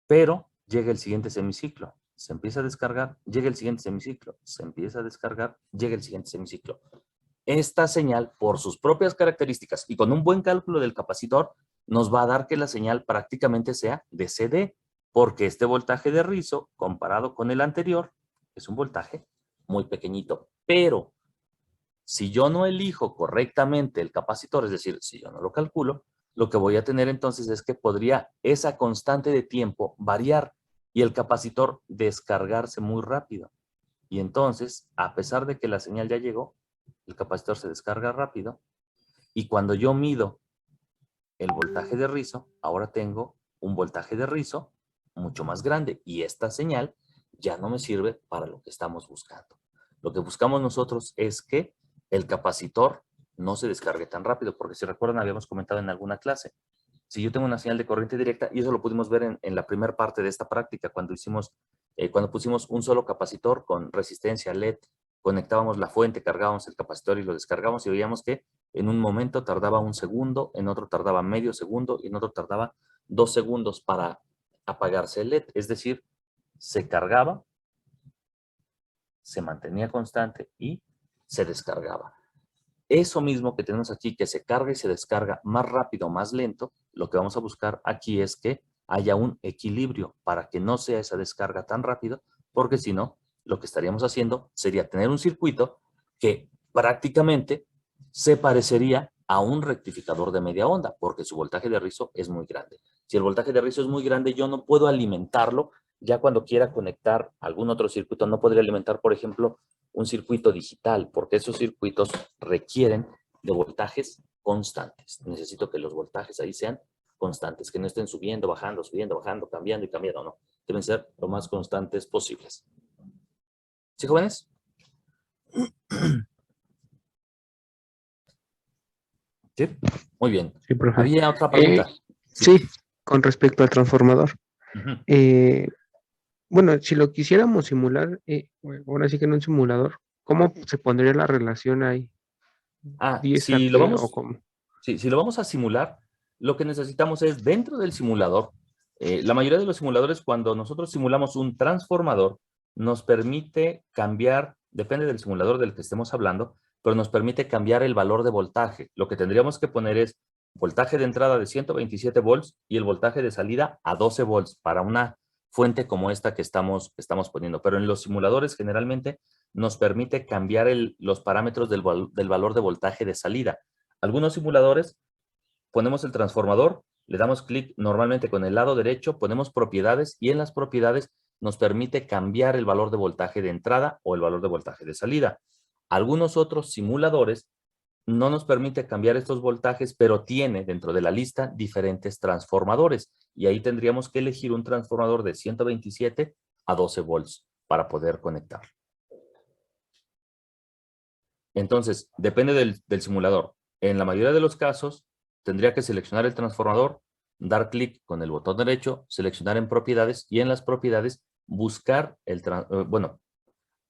pero llega el siguiente semiciclo. se empieza a descargar, llega el siguiente semiciclo, se empieza a descargar, llega el siguiente semiciclo. Esta señal, por sus propias características y con un buen cálculo del capacitor, nos va a dar que la señal prácticamente sea de CD, porque este voltaje de rizo, comparado con el anterior, es un voltaje muy pequeñito. Pero si yo no elijo correctamente el capacitor, es decir, si yo no lo calculo, lo que voy a tener entonces es que podría esa constante de tiempo variar y el capacitor descargarse muy rápido. Y entonces, a pesar de que la señal ya llegó, el capacitor se descarga rápido y cuando yo mido el voltaje de rizo, ahora tengo un voltaje de rizo mucho más grande y esta señal ya no me sirve para lo que estamos buscando. Lo que buscamos nosotros es que el capacitor no se descargue tan rápido, porque si recuerdan habíamos comentado en alguna clase, si yo tengo una señal de corriente directa, y eso lo pudimos ver en la primera parte de esta práctica, cuando pusimos un solo capacitor con resistencia LED, conectábamos la fuente, cargábamos el capacitor y lo descargábamos y veíamos que en un momento tardaba 1 segundo, en otro tardaba medio segundo y en otro tardaba 2 segundos para apagarse el LED. Es decir, se cargaba, se mantenía constante y se descargaba. Eso mismo que tenemos aquí, que se carga y se descarga más rápido o más lento, lo que vamos a buscar aquí es que haya un equilibrio para que no sea esa descarga tan rápido, porque si no, lo que estaríamos haciendo sería tener un circuito que prácticamente se parecería a un rectificador de media onda, porque su voltaje de rizo es muy grande. Si el voltaje de rizo es muy grande, yo no puedo alimentarlo. Ya cuando quiera conectar algún otro circuito, no podría alimentar, por ejemplo, un circuito digital, porque esos circuitos requieren de voltajes constantes. Necesito que los voltajes ahí sean constantes, que no estén subiendo, bajando, cambiando y cambiando, no. Deben ser lo más constantes posibles. ¿Sí, jóvenes? ¿Sí? Muy bien. Sí, profe. Había otra pregunta. Sí, con respecto al transformador. Ujú. Bueno, si lo quisiéramos simular, bueno, ahora sí que en un simulador, ¿cómo se pondría la relación ahí? ¿10 a Si lo qué o vamos, cómo? si lo vamos a simular, lo que necesitamos es dentro del simulador, la mayoría de los simuladores, cuando nosotros simulamos un transformador, nos permite cambiar, depende del simulador del que estemos hablando, pero nos permite cambiar el valor de voltaje. Lo que tendríamos que poner es voltaje de entrada de 127 volts y el voltaje de salida a 12 volts para una fuente como esta que estamos poniendo. Pero en los simuladores generalmente nos permite cambiar los parámetros del valor de voltaje de salida. Algunos simuladores ponemos el transformador, le damos clic normalmente con el lado derecho, ponemos propiedades y en las propiedades nos permite cambiar el valor de voltaje de entrada o el valor de voltaje de salida. Algunos otros simuladores no nos permite cambiar estos voltajes, pero tiene dentro de la lista diferentes transformadores y ahí tendríamos que elegir un transformador de 127 a 12 volts para poder conectar. Entonces, depende del simulador. En la mayoría de los casos, tendría que seleccionar el transformador, dar clic con el botón derecho, seleccionar en propiedades y en las propiedades buscar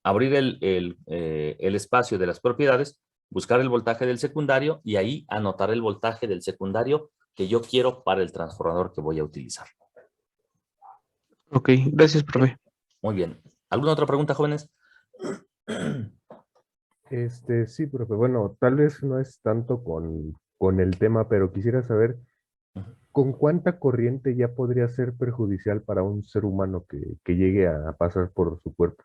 abrir el espacio de las propiedades, buscar el voltaje del secundario y ahí anotar el voltaje del secundario que yo quiero para el transformador que voy a utilizar. Ok, gracias, profe. Muy bien. ¿Alguna otra pregunta, jóvenes? Sí, profe. Bueno, tal vez no es tanto con el tema, pero quisiera saber ¿con cuánta corriente ya podría ser perjudicial para un ser humano que llegue a pasar por su cuerpo?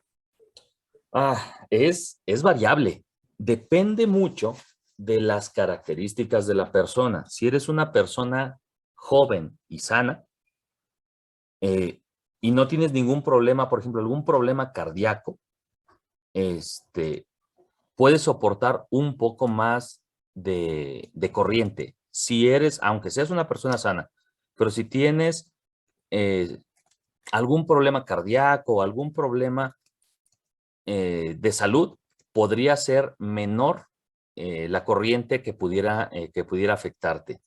Es variable. Depende mucho de las características de la persona. Si eres una persona joven y sana y no tienes ningún problema, por ejemplo, algún problema cardíaco, puedes soportar un poco más de corriente. Si eres, aunque seas una persona sana, pero si tienes algún problema cardíaco o algún problema de salud, podría ser menor la corriente que pudiera afectarte.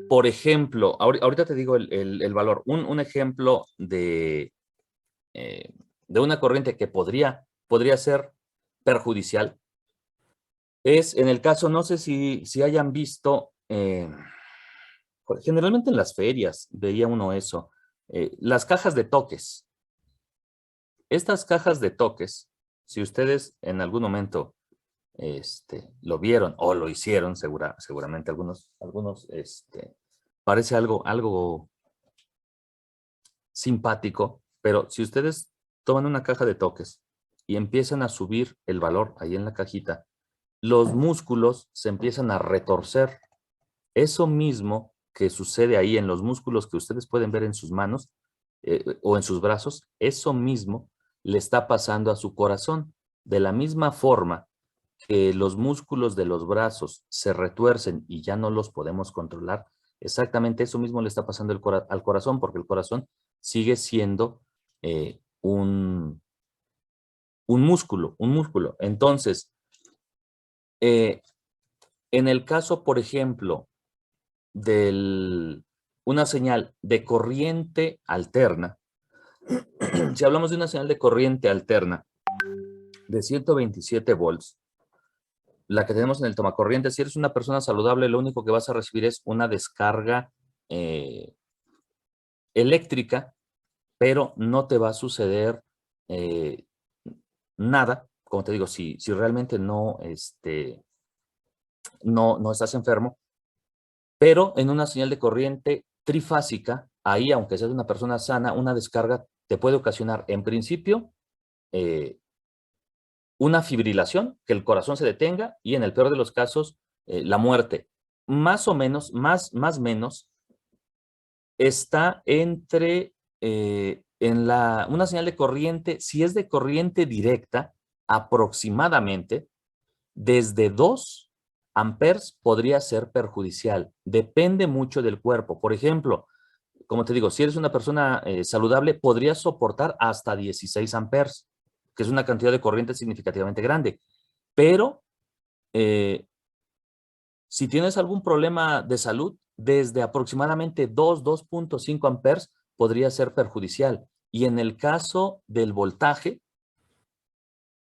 Por ejemplo, ahorita te digo el valor. Un ejemplo de una corriente que podría ser perjudicial es en el caso, no sé si hayan visto, generalmente en las ferias veía uno eso, Las cajas de toques. Estas cajas de toques, si ustedes en algún momento lo vieron o lo hicieron, seguramente algunos parece algo simpático, pero si ustedes toman una caja de toques y empiezan a subir el valor ahí en la cajita, los músculos se empiezan a retorcer. Eso mismo que sucede ahí en los músculos que ustedes pueden ver en sus manos o en sus brazos, eso mismo le está pasando a su corazón. De la misma forma que los músculos de los brazos se retuercen y ya no los podemos controlar, exactamente eso mismo le está pasando al corazón, porque el corazón sigue siendo un músculo. Entonces, en el caso, por ejemplo, de una señal de corriente alterna, si hablamos de una señal de corriente alterna de 127 volts, la que tenemos en el tomacorriente, si eres una persona saludable, lo único que vas a recibir es una descarga eléctrica, pero no te va a suceder nada, como te digo, si realmente no estás enfermo, pero en una señal de corriente trifásica, ahí, aunque seas una persona sana, una descarga te puede ocasionar, en principio, una fibrilación, que el corazón se detenga, y en el peor de los casos, la muerte. Más o menos, más menos, está entre, una señal de corriente, si es de corriente directa, aproximadamente, desde 2 amperes podría ser perjudicial. Depende mucho del cuerpo. Por ejemplo, como te digo, si eres una persona saludable, podrías soportar hasta 16 amperes, que es una cantidad de corriente significativamente grande. Pero si tienes algún problema de salud, desde aproximadamente 2.5 amperes podría ser perjudicial. Y en el caso del voltaje,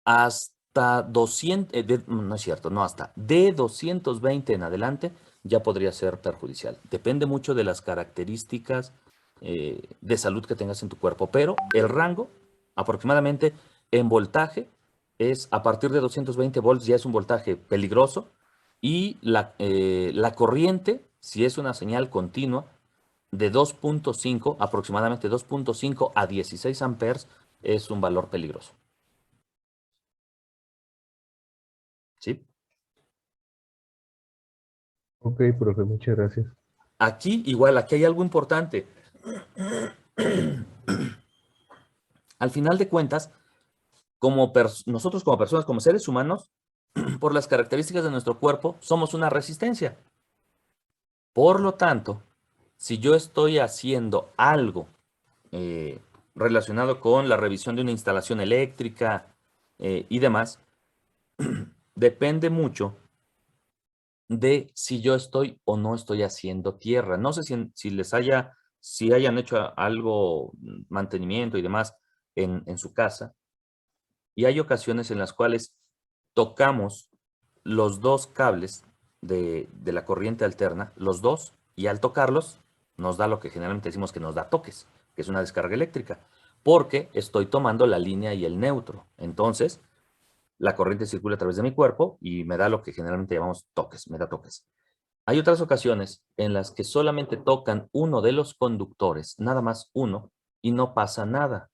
hasta 200, no es cierto, no hasta, de 220 en adelante ya podría ser perjudicial. Depende mucho de las características de salud que tengas en tu cuerpo, pero el rango aproximadamente en voltaje es a partir de 220 volts, ya es un voltaje peligroso, y la corriente, si es una señal continua, de 2.5, aproximadamente 2.5 a 16 amperes, es un valor peligroso. ¿Sí? Ok, profe, muchas gracias. Aquí, igual, aquí hay algo importante. Al final de cuentas, nosotros como personas, como seres humanos, por las características de nuestro cuerpo, somos una resistencia. Por lo tanto, si yo estoy haciendo algo relacionado con la revisión de una instalación eléctrica y demás, depende mucho de si yo estoy o no estoy haciendo tierra. No sé si hayan hecho algo, mantenimiento y demás en su casa. Y hay ocasiones en las cuales tocamos los 2 cables de la corriente alterna, los 2, y al tocarlos nos da lo que generalmente decimos que nos da toques, que es una descarga eléctrica, porque estoy tomando la línea y el neutro. Entonces, la corriente circula a través de mi cuerpo y me da lo que generalmente llamamos toques, me da toques. Hay otras ocasiones en las que solamente tocan uno de los conductores, nada más uno, y no pasa nada.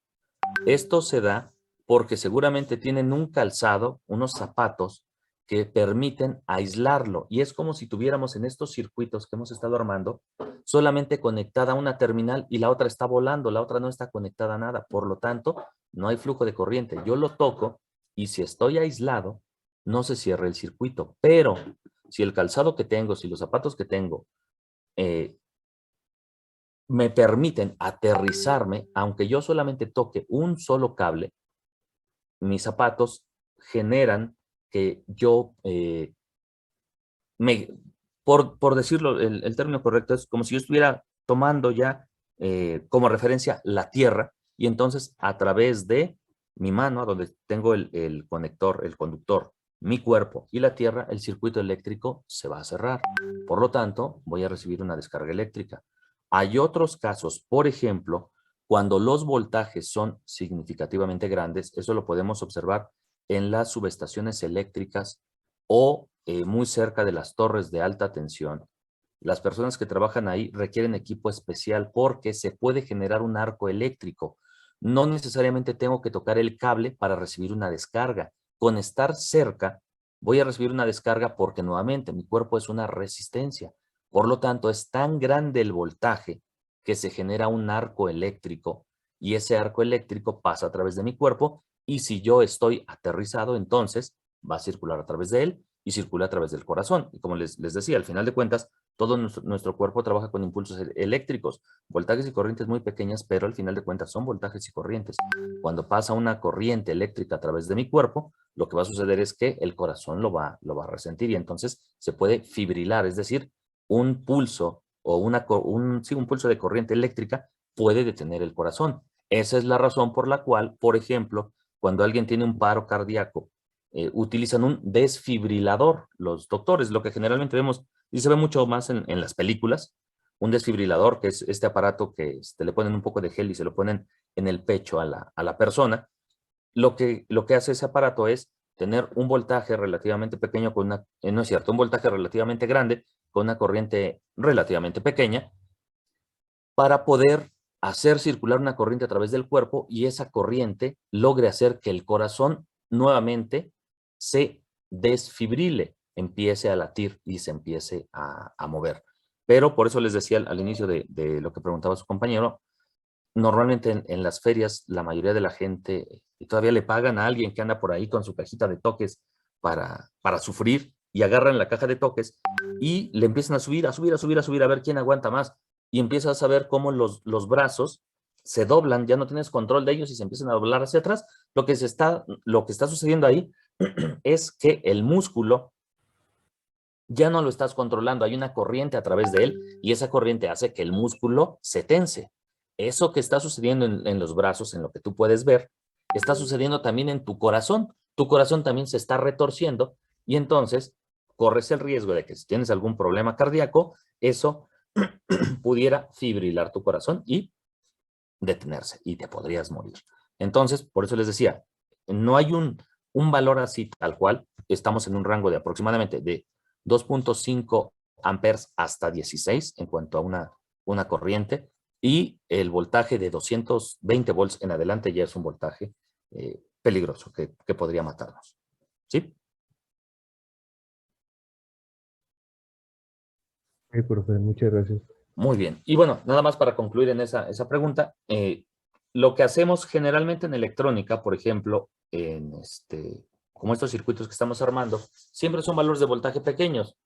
Esto se da porque seguramente tienen un calzado, unos zapatos que permiten aislarlo. Y es como si tuviéramos en estos circuitos que hemos estado armando, solamente conectada una terminal y la otra está volando, la otra no está conectada a nada. Por lo tanto, no hay flujo de corriente. Yo lo toco y si estoy aislado, no se cierra el circuito. Pero si el calzado que tengo, si los zapatos que tengo me permiten aterrizarme, aunque yo solamente toque un solo cable, mis zapatos generan que yo, por decirlo, el término correcto es como si yo estuviera tomando ya como referencia la tierra, y entonces a través de mi mano, donde tengo el conector, el conductor, mi cuerpo y la tierra, el circuito eléctrico se va a cerrar. Por lo tanto, voy a recibir una descarga eléctrica. Hay otros casos, por ejemplo, cuando los voltajes son significativamente grandes, eso lo podemos observar en las subestaciones eléctricas o muy cerca de las torres de alta tensión. Las personas que trabajan ahí requieren equipo especial porque se puede generar un arco eléctrico. No necesariamente tengo que tocar el cable para recibir una descarga. Con estar cerca, voy a recibir una descarga porque nuevamente mi cuerpo es una resistencia. Por lo tanto, es tan grande el voltaje que se genera un arco eléctrico y ese arco eléctrico pasa a través de mi cuerpo y si yo estoy aterrizado, entonces va a circular a través de él y circula a través del corazón. Y como les decía, al final de cuentas, todo nuestro cuerpo trabaja con impulsos eléctricos, voltajes y corrientes muy pequeñas, pero al final de cuentas son voltajes y corrientes. Cuando pasa una corriente eléctrica a través de mi cuerpo, lo que va a suceder es que el corazón lo va a resentir y entonces se puede fibrilar, es decir, un pulso o un pulso de corriente eléctrica puede detener el corazón. Esa es la razón por la cual, por ejemplo, cuando alguien tiene un paro cardíaco, utilizan un desfibrilador los doctores, lo que generalmente vemos y se ve mucho más en las películas, un desfibrilador, que es este aparato que le ponen un poco de gel y se lo ponen en el pecho a la persona. Lo que hace ese aparato es tener un voltaje relativamente pequeño con una, no es cierto, un voltaje relativamente grande con una corriente relativamente pequeña para poder hacer circular una corriente a través del cuerpo y esa corriente logre hacer que el corazón nuevamente se desfibrile, empiece a latir y se empiece a mover. Pero por eso les decía al inicio de lo que preguntaba su compañero, normalmente en las ferias la mayoría de la gente todavía le pagan a alguien que anda por ahí con su cajita de toques para sufrir y agarran la caja de toques y le empiezan a subir, a ver quién aguanta más. Y empiezas a ver cómo los brazos se doblan, ya no tienes control de ellos y se empiezan a doblar hacia atrás. Lo que está sucediendo ahí es que el músculo ya no lo estás controlando, hay una corriente a través de él y esa corriente hace que el músculo se tense. Eso que está sucediendo en los brazos, en lo que tú puedes ver, está sucediendo también en tu corazón. Tu corazón también se está retorciendo y entonces corres el riesgo de que si tienes algún problema cardíaco, eso pudiera fibrilar tu corazón y detenerse y te podrías morir. Entonces, por eso les decía, no hay un valor así tal cual, estamos en un rango de aproximadamente de 2.5 amperes hasta 16 en cuanto a una corriente y el voltaje de 220 volts en adelante ya es un voltaje peligroso que podría matarnos. ¿Sí? Sí, profe, muchas gracias. Muy bien. Y bueno, nada más para concluir en esa pregunta, lo que hacemos generalmente en electrónica, por ejemplo, como estos circuitos que estamos armando, siempre son valores de voltaje pequeños.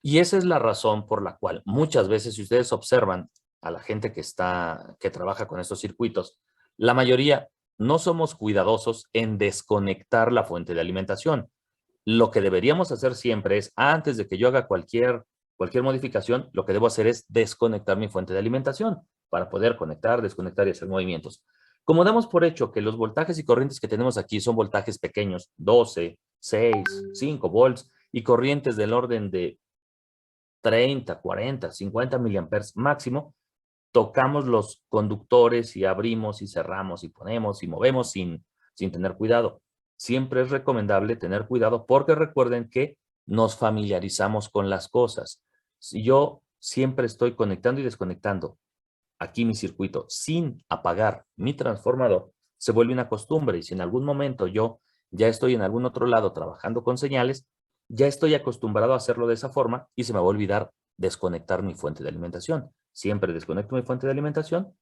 Y esa es la razón por la cual muchas veces, si ustedes observan a la gente que trabaja con estos circuitos, la mayoría no somos cuidadosos en desconectar la fuente de alimentación. Lo que deberíamos hacer siempre es, antes de que yo haga cualquier modificación, lo que debo hacer es desconectar mi fuente de alimentación para poder conectar, desconectar y hacer movimientos. Como damos por hecho que los voltajes y corrientes que tenemos aquí son voltajes pequeños, 12, 6, 5 volts, y corrientes del orden de 30, 40, 50 miliamperes máximo, tocamos los conductores y abrimos y cerramos y ponemos y movemos sin tener cuidado. Siempre es recomendable tener cuidado porque recuerden que nos familiarizamos con las cosas. Si yo siempre estoy conectando y desconectando aquí mi circuito sin apagar mi transformador, se vuelve una costumbre y si en algún momento yo ya estoy en algún otro lado trabajando con señales, ya estoy acostumbrado a hacerlo de esa forma y se me va a olvidar desconectar mi fuente de alimentación. Siempre desconecto mi fuente de alimentación,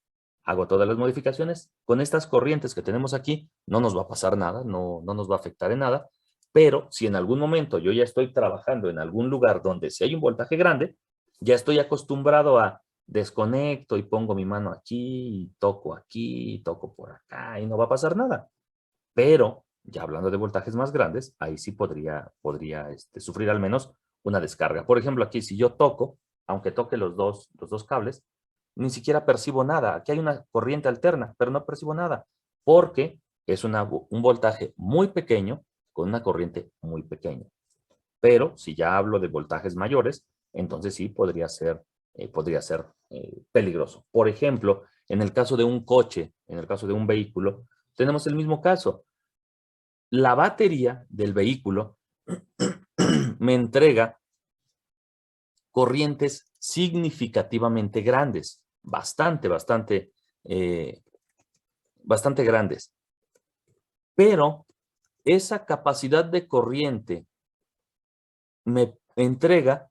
hago todas las modificaciones. Con estas corrientes que tenemos aquí no nos va a pasar nada, no nos va a afectar en nada, pero si en algún momento yo ya estoy trabajando en algún lugar donde si hay un voltaje grande, ya estoy acostumbrado a desconecto y pongo mi mano aquí, y toco por acá y no va a pasar nada. Pero ya hablando de voltajes más grandes, ahí sí podría sufrir al menos una descarga. Por ejemplo, aquí si yo toco, aunque toque los dos cables, ni siquiera percibo nada. Aquí hay una corriente alterna, pero no percibo nada, porque es un voltaje muy pequeño con una corriente muy pequeña. Pero si ya hablo de voltajes mayores, entonces sí podría ser podría ser peligroso. Por ejemplo, en el caso de un coche, en el caso de un vehículo, tenemos el mismo caso. La batería del vehículo me entrega corrientes significativamente grandes, bastante grandes. Pero esa capacidad de corriente me entrega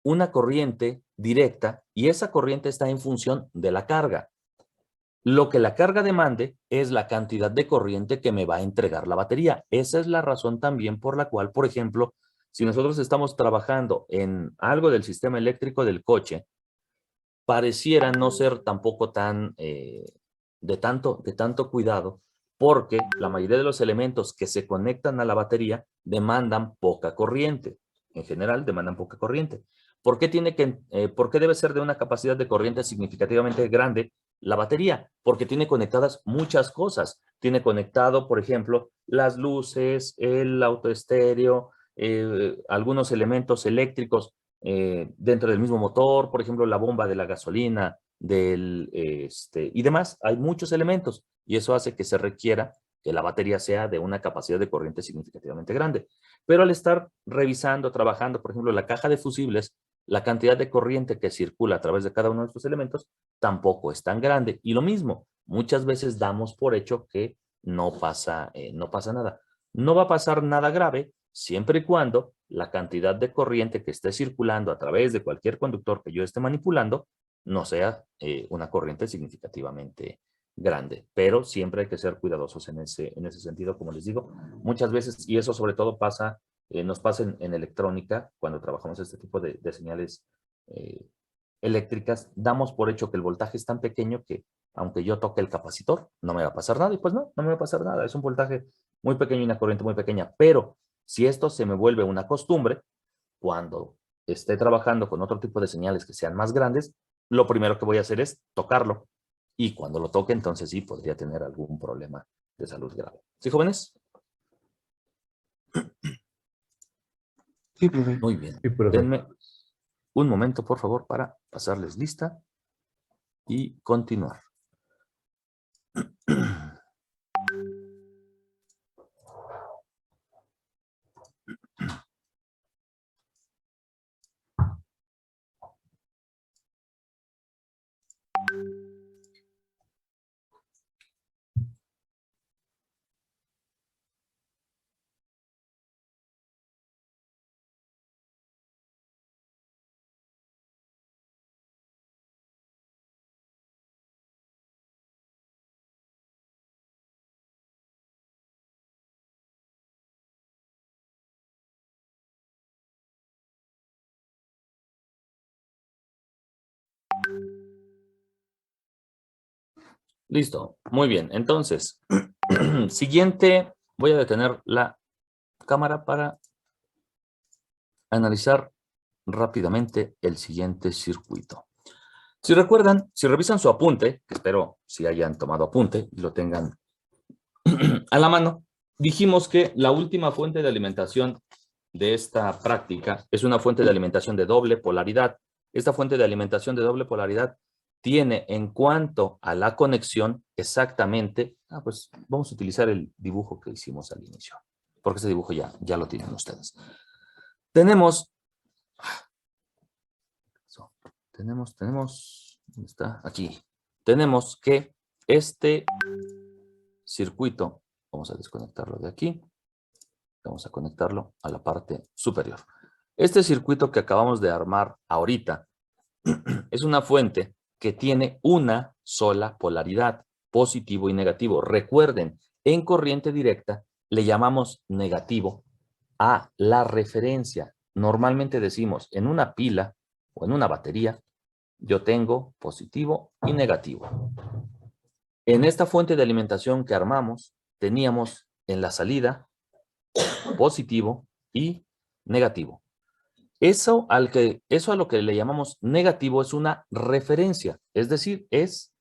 una corriente directa y esa corriente está en función de la carga. Lo que la carga demande es la cantidad de corriente que me va a entregar la batería. Esa es la razón también por la cual, por ejemplo, si nosotros estamos trabajando en algo del sistema eléctrico del coche, pareciera no ser tampoco tan de tanto cuidado, porque la mayoría de los elementos que se conectan a la batería demandan poca corriente. En general, demandan poca corriente. ¿Por qué debe ser de una capacidad de corriente significativamente grande la batería? Porque tiene conectadas muchas cosas. Tiene conectado, por ejemplo, las luces, el autoestéreo, algunos elementos eléctricos dentro del mismo motor, por ejemplo, la bomba de la gasolina, y demás. Hay muchos elementos y eso hace que se requiera que la batería sea de una capacidad de corriente significativamente grande. Pero al estar revisando, trabajando, por ejemplo, la caja de fusibles, la cantidad de corriente que circula a través de cada uno de estos elementos tampoco es tan grande. Y lo mismo, muchas veces damos por hecho que no pasa nada. No va a pasar nada grave siempre y cuando la cantidad de corriente que esté circulando a través de cualquier conductor que yo esté manipulando no sea una corriente significativamente grande. Pero siempre hay que ser cuidadosos en ese sentido, como les digo. Muchas veces, y eso sobre todo nos pasa en electrónica, cuando trabajamos este tipo de señales eléctricas, damos por hecho que el voltaje es tan pequeño que aunque yo toque el capacitor, no me va a pasar nada. Y pues no me va a pasar nada. Es un voltaje muy pequeño y una corriente muy pequeña. Pero si esto se me vuelve una costumbre, cuando esté trabajando con otro tipo de señales que sean más grandes, lo primero que voy a hacer es tocarlo. Y cuando lo toque, entonces sí podría tener algún problema de salud grave. ¿Sí, jóvenes? Sí, profe. Muy bien. Sí, profe. Denme un momento, por favor, para pasarles lista y continuar. Listo, muy bien. Entonces, siguiente, voy a detener la cámara para analizar rápidamente el siguiente circuito. Si recuerdan, si revisan su apunte, que espero si hayan tomado apunte y lo tengan a la mano, dijimos que la última fuente de alimentación de esta práctica es una fuente de alimentación de doble polaridad. Esta fuente de alimentación de doble polaridad tiene en cuanto a la conexión exactamente, pues vamos a utilizar el dibujo que hicimos al inicio, porque ese dibujo ya lo tienen ustedes. Tenemos, ¿dónde está? Aquí. Tenemos que este circuito, vamos a desconectarlo de aquí, vamos a conectarlo a la parte superior. Este circuito que acabamos de armar ahorita es una fuente que tiene una sola polaridad, positivo y negativo. Recuerden, en corriente directa le llamamos negativo a la referencia. Normalmente decimos en una pila o en una batería, yo tengo positivo y negativo. En esta fuente de alimentación que armamos, teníamos en la salida positivo y negativo. Eso a lo que le llamamos negativo es una referencia, es decir, es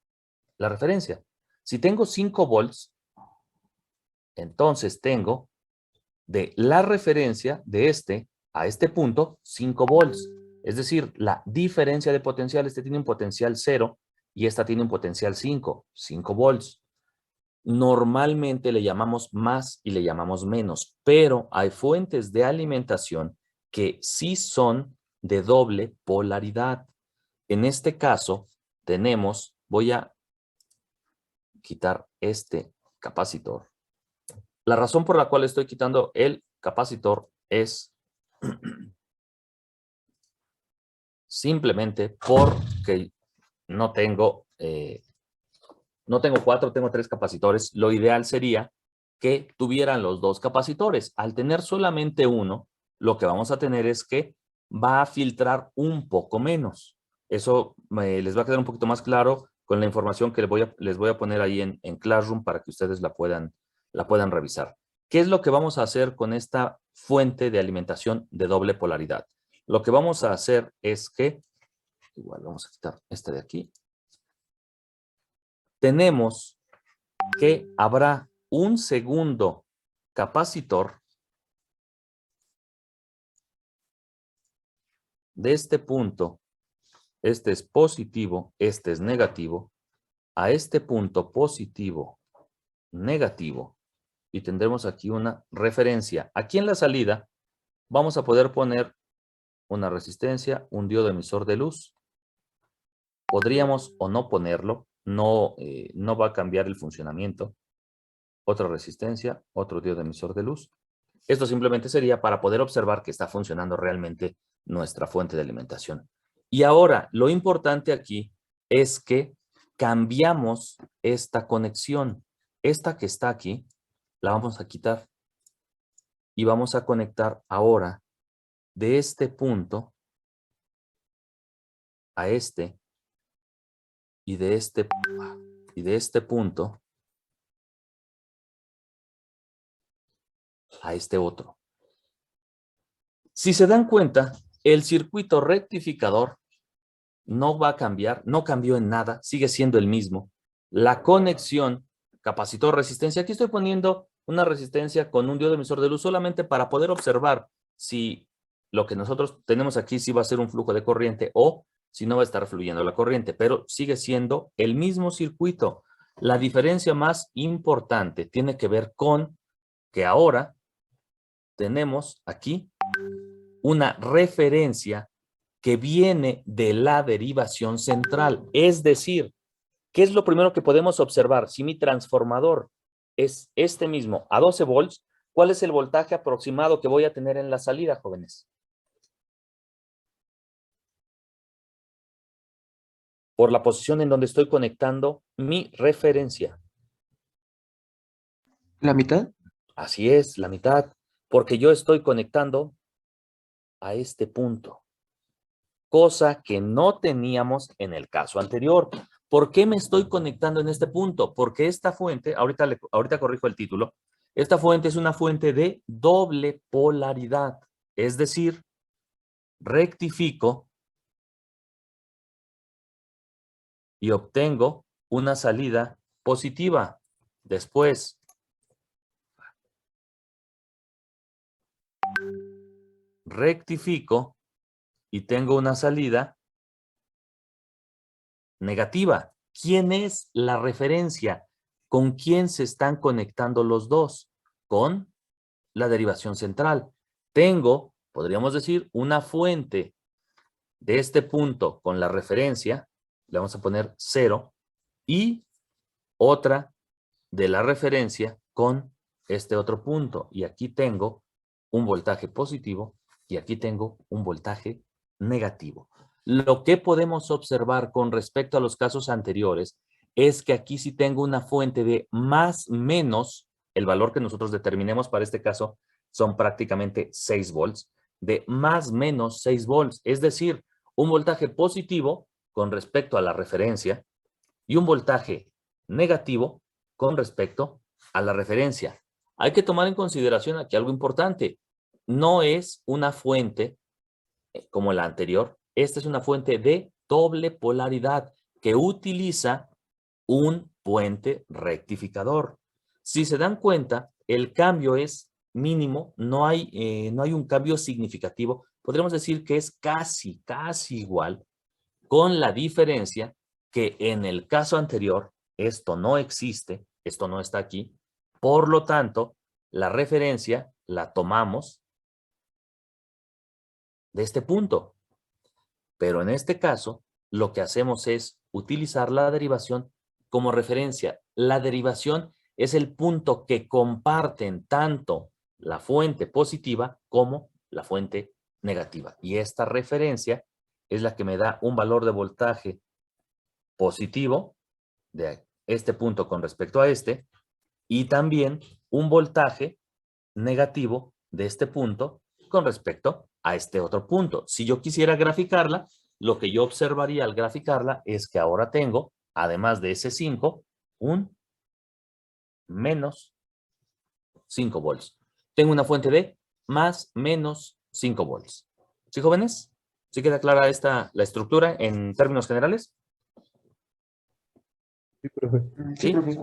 la referencia. Si tengo 5 volts, entonces tengo de la referencia de este a este punto 5 volts. Es decir, la diferencia de potencial, este tiene un potencial 0 y esta tiene un potencial 5 volts. Normalmente le llamamos más y le llamamos menos, pero hay fuentes de alimentación que sí son de doble polaridad. En este caso tenemos, voy a quitar este capacitor. La razón por la cual estoy quitando el capacitor es simplemente porque no tengo 4, tengo 3 capacitores. Lo ideal sería que tuvieran los 2 capacitores. Al tener solamente uno, lo que vamos a tener es que va a filtrar un poco menos. Eso les va a quedar un poquito más claro con la información que les voy a poner ahí en Classroom para que ustedes la puedan revisar. ¿Qué es lo que vamos a hacer con esta fuente de alimentación de doble polaridad? Lo que vamos a hacer es que, igual vamos a quitar este de aquí, tenemos que habrá un segundo capacitor de este punto. Este es positivo, este es negativo. A este punto positivo, negativo. Y tendremos aquí una referencia. Aquí en la salida vamos a poder poner una resistencia, un diodo emisor de luz. Podríamos o no ponerlo. No va a cambiar el funcionamiento. Otra resistencia, otro diodo emisor de luz. Esto simplemente sería para poder observar que está funcionando realmente nuestra fuente de alimentación. Y ahora, lo importante aquí es que cambiamos esta conexión. Esta que está aquí, la vamos a quitar. Y vamos a conectar ahora de este punto a este. Y de este punto a este otro. Si se dan cuenta, el circuito rectificador no va a cambiar, no cambió en nada, sigue siendo el mismo. La conexión, capacitor, resistencia, aquí estoy poniendo una resistencia con un diodo emisor de luz solamente para poder observar si lo que nosotros tenemos aquí sí va a ser un flujo de corriente o si no va a estar fluyendo la corriente, pero sigue siendo el mismo circuito. La diferencia más importante tiene que ver con que ahora tenemos aquí una referencia que viene de la derivación central. Es decir, ¿qué es lo primero que podemos observar? Si mi transformador es este mismo a 12 volts, ¿cuál es el voltaje aproximado que voy a tener en la salida, jóvenes? Por la posición en donde estoy conectando mi referencia. ¿La mitad? Así es, la mitad, porque yo estoy conectando a este punto, cosa que no teníamos en el caso anterior. ¿Por qué me estoy conectando en este punto? Porque esta fuente, ahorita corrijo el título, esta fuente es una fuente de doble polaridad, es decir, rectifico y obtengo una salida positiva. Después, rectifico y tengo una salida negativa. ¿Quién es la referencia? ¿Con quién se están conectando los dos? Con la derivación central. Tengo, podríamos decir, una fuente de este punto con la referencia, le vamos a poner 0, y otra de la referencia con este otro punto. Y aquí tengo un voltaje positivo y aquí tengo un voltaje negativo. Lo que podemos observar con respecto a los casos anteriores es que aquí sí tengo una fuente de más menos, el valor que nosotros determinemos para este caso son prácticamente 6 volts, de más menos 6 volts, es decir, un voltaje positivo con respecto a la referencia y un voltaje negativo con respecto a la referencia. Hay que tomar en consideración aquí algo importante. No es una fuente como la anterior. Esta es una fuente de doble polaridad que utiliza un puente rectificador. Si se dan cuenta, el cambio es mínimo, no hay un cambio significativo, podríamos decir que es casi igual, con la diferencia que en el caso anterior esto no existe, esto no está aquí, por lo tanto, la referencia la tomamos de este punto. Pero en este caso, lo que hacemos es utilizar la derivación como referencia. La derivación es el punto que comparten tanto la fuente positiva como la fuente negativa. Y esta referencia es la que me da un valor de voltaje positivo de este punto con respecto a este, y también un voltaje negativo de este punto con respecto a este otro punto. Si yo quisiera graficarla, lo que yo observaría al graficarla es que ahora tengo, además de ese 5, un menos 5 volts. Tengo una fuente de más menos 5 volts. ¿Sí, jóvenes? ¿Sí queda clara la estructura en términos generales? Sí, profe. Sí, ¿Sí? profe.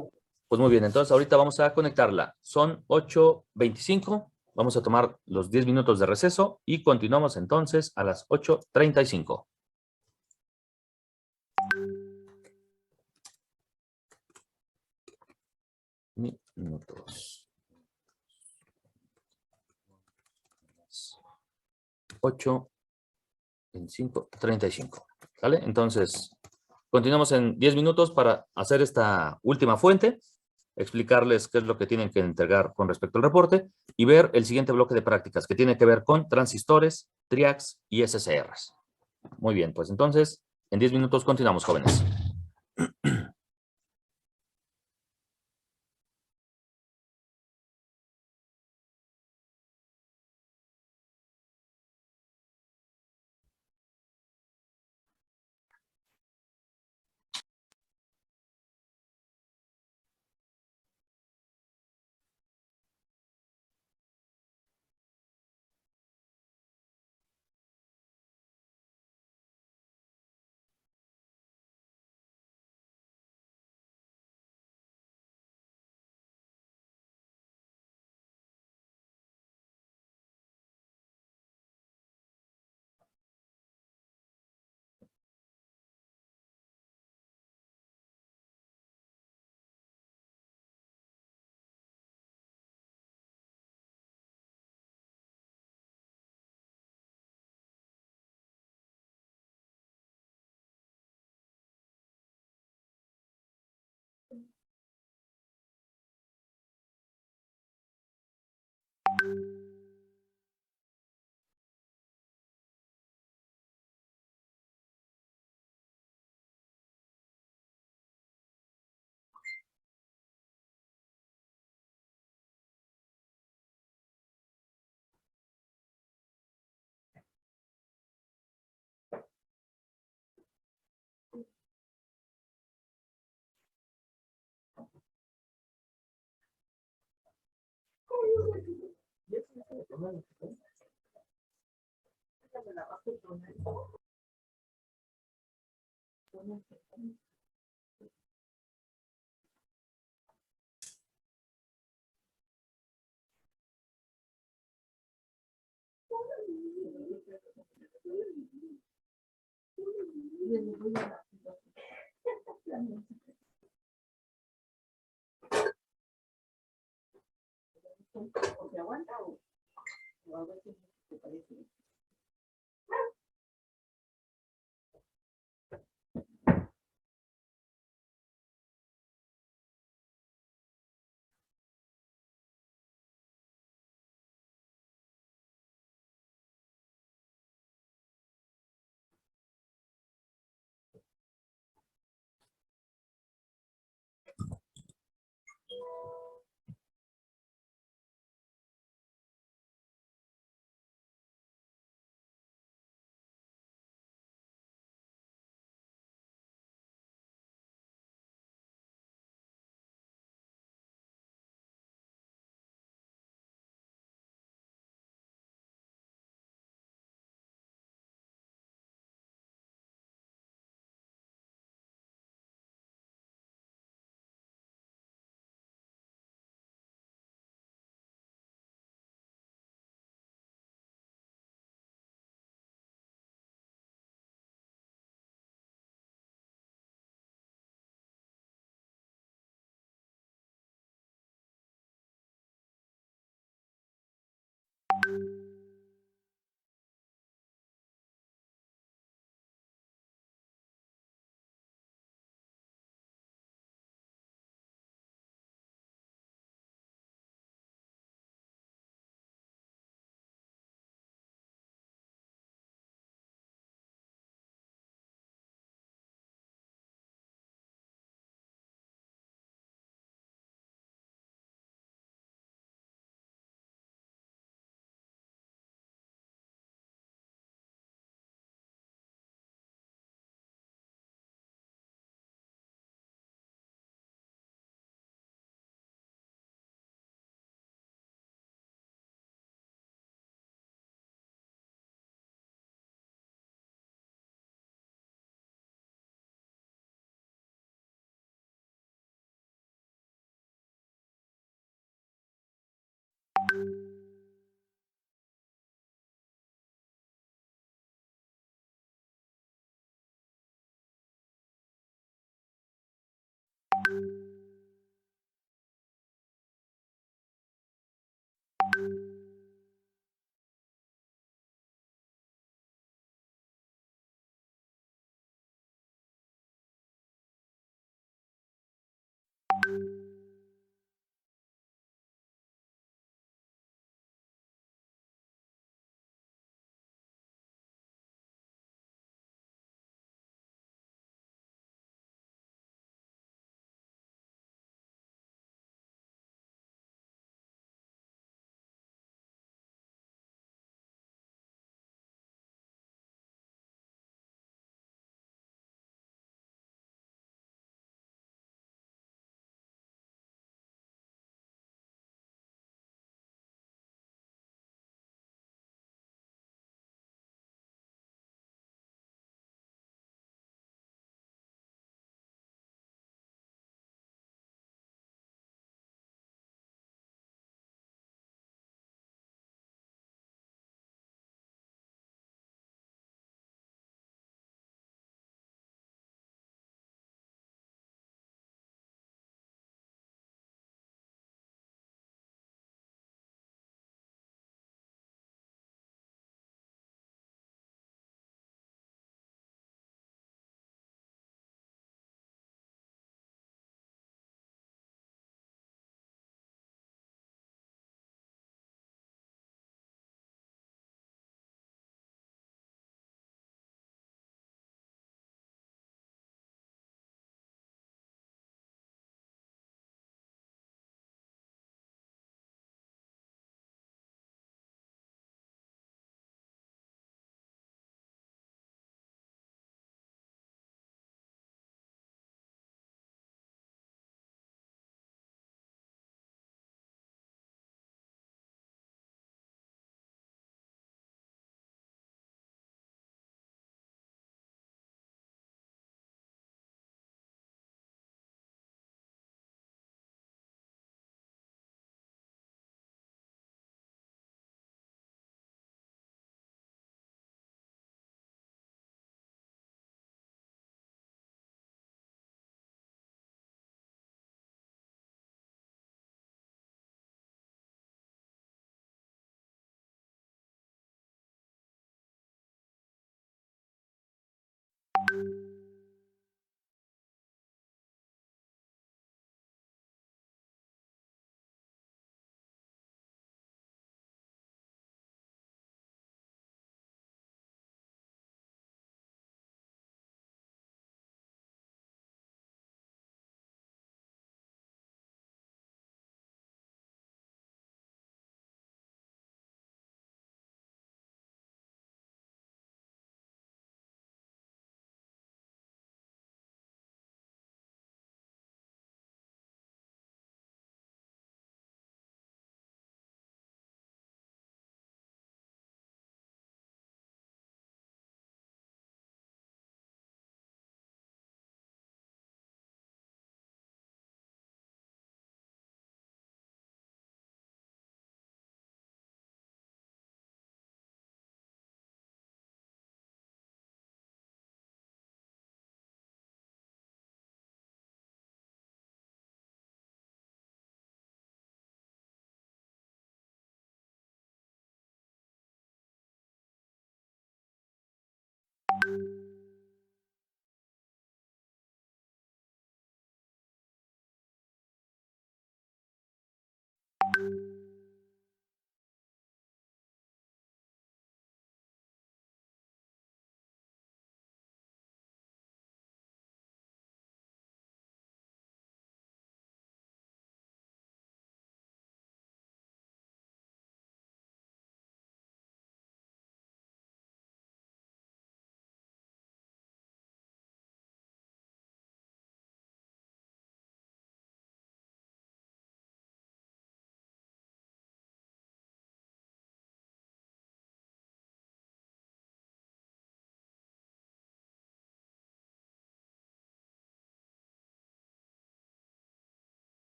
Pues muy bien, entonces ahorita vamos a conectarla. Son 8:25. Vamos a tomar los 10 minutos de receso y continuamos entonces a las 8:35. Minutos. 8:25:35. ¿Sale? Entonces, continuamos en 10 minutos para hacer esta última fuente, explicarles qué es lo que tienen que entregar con respecto al reporte y ver el siguiente bloque de prácticas que tiene que ver con transistores, triacs y SCRs. Muy bien, pues entonces, en 10 minutos continuamos, jóvenes.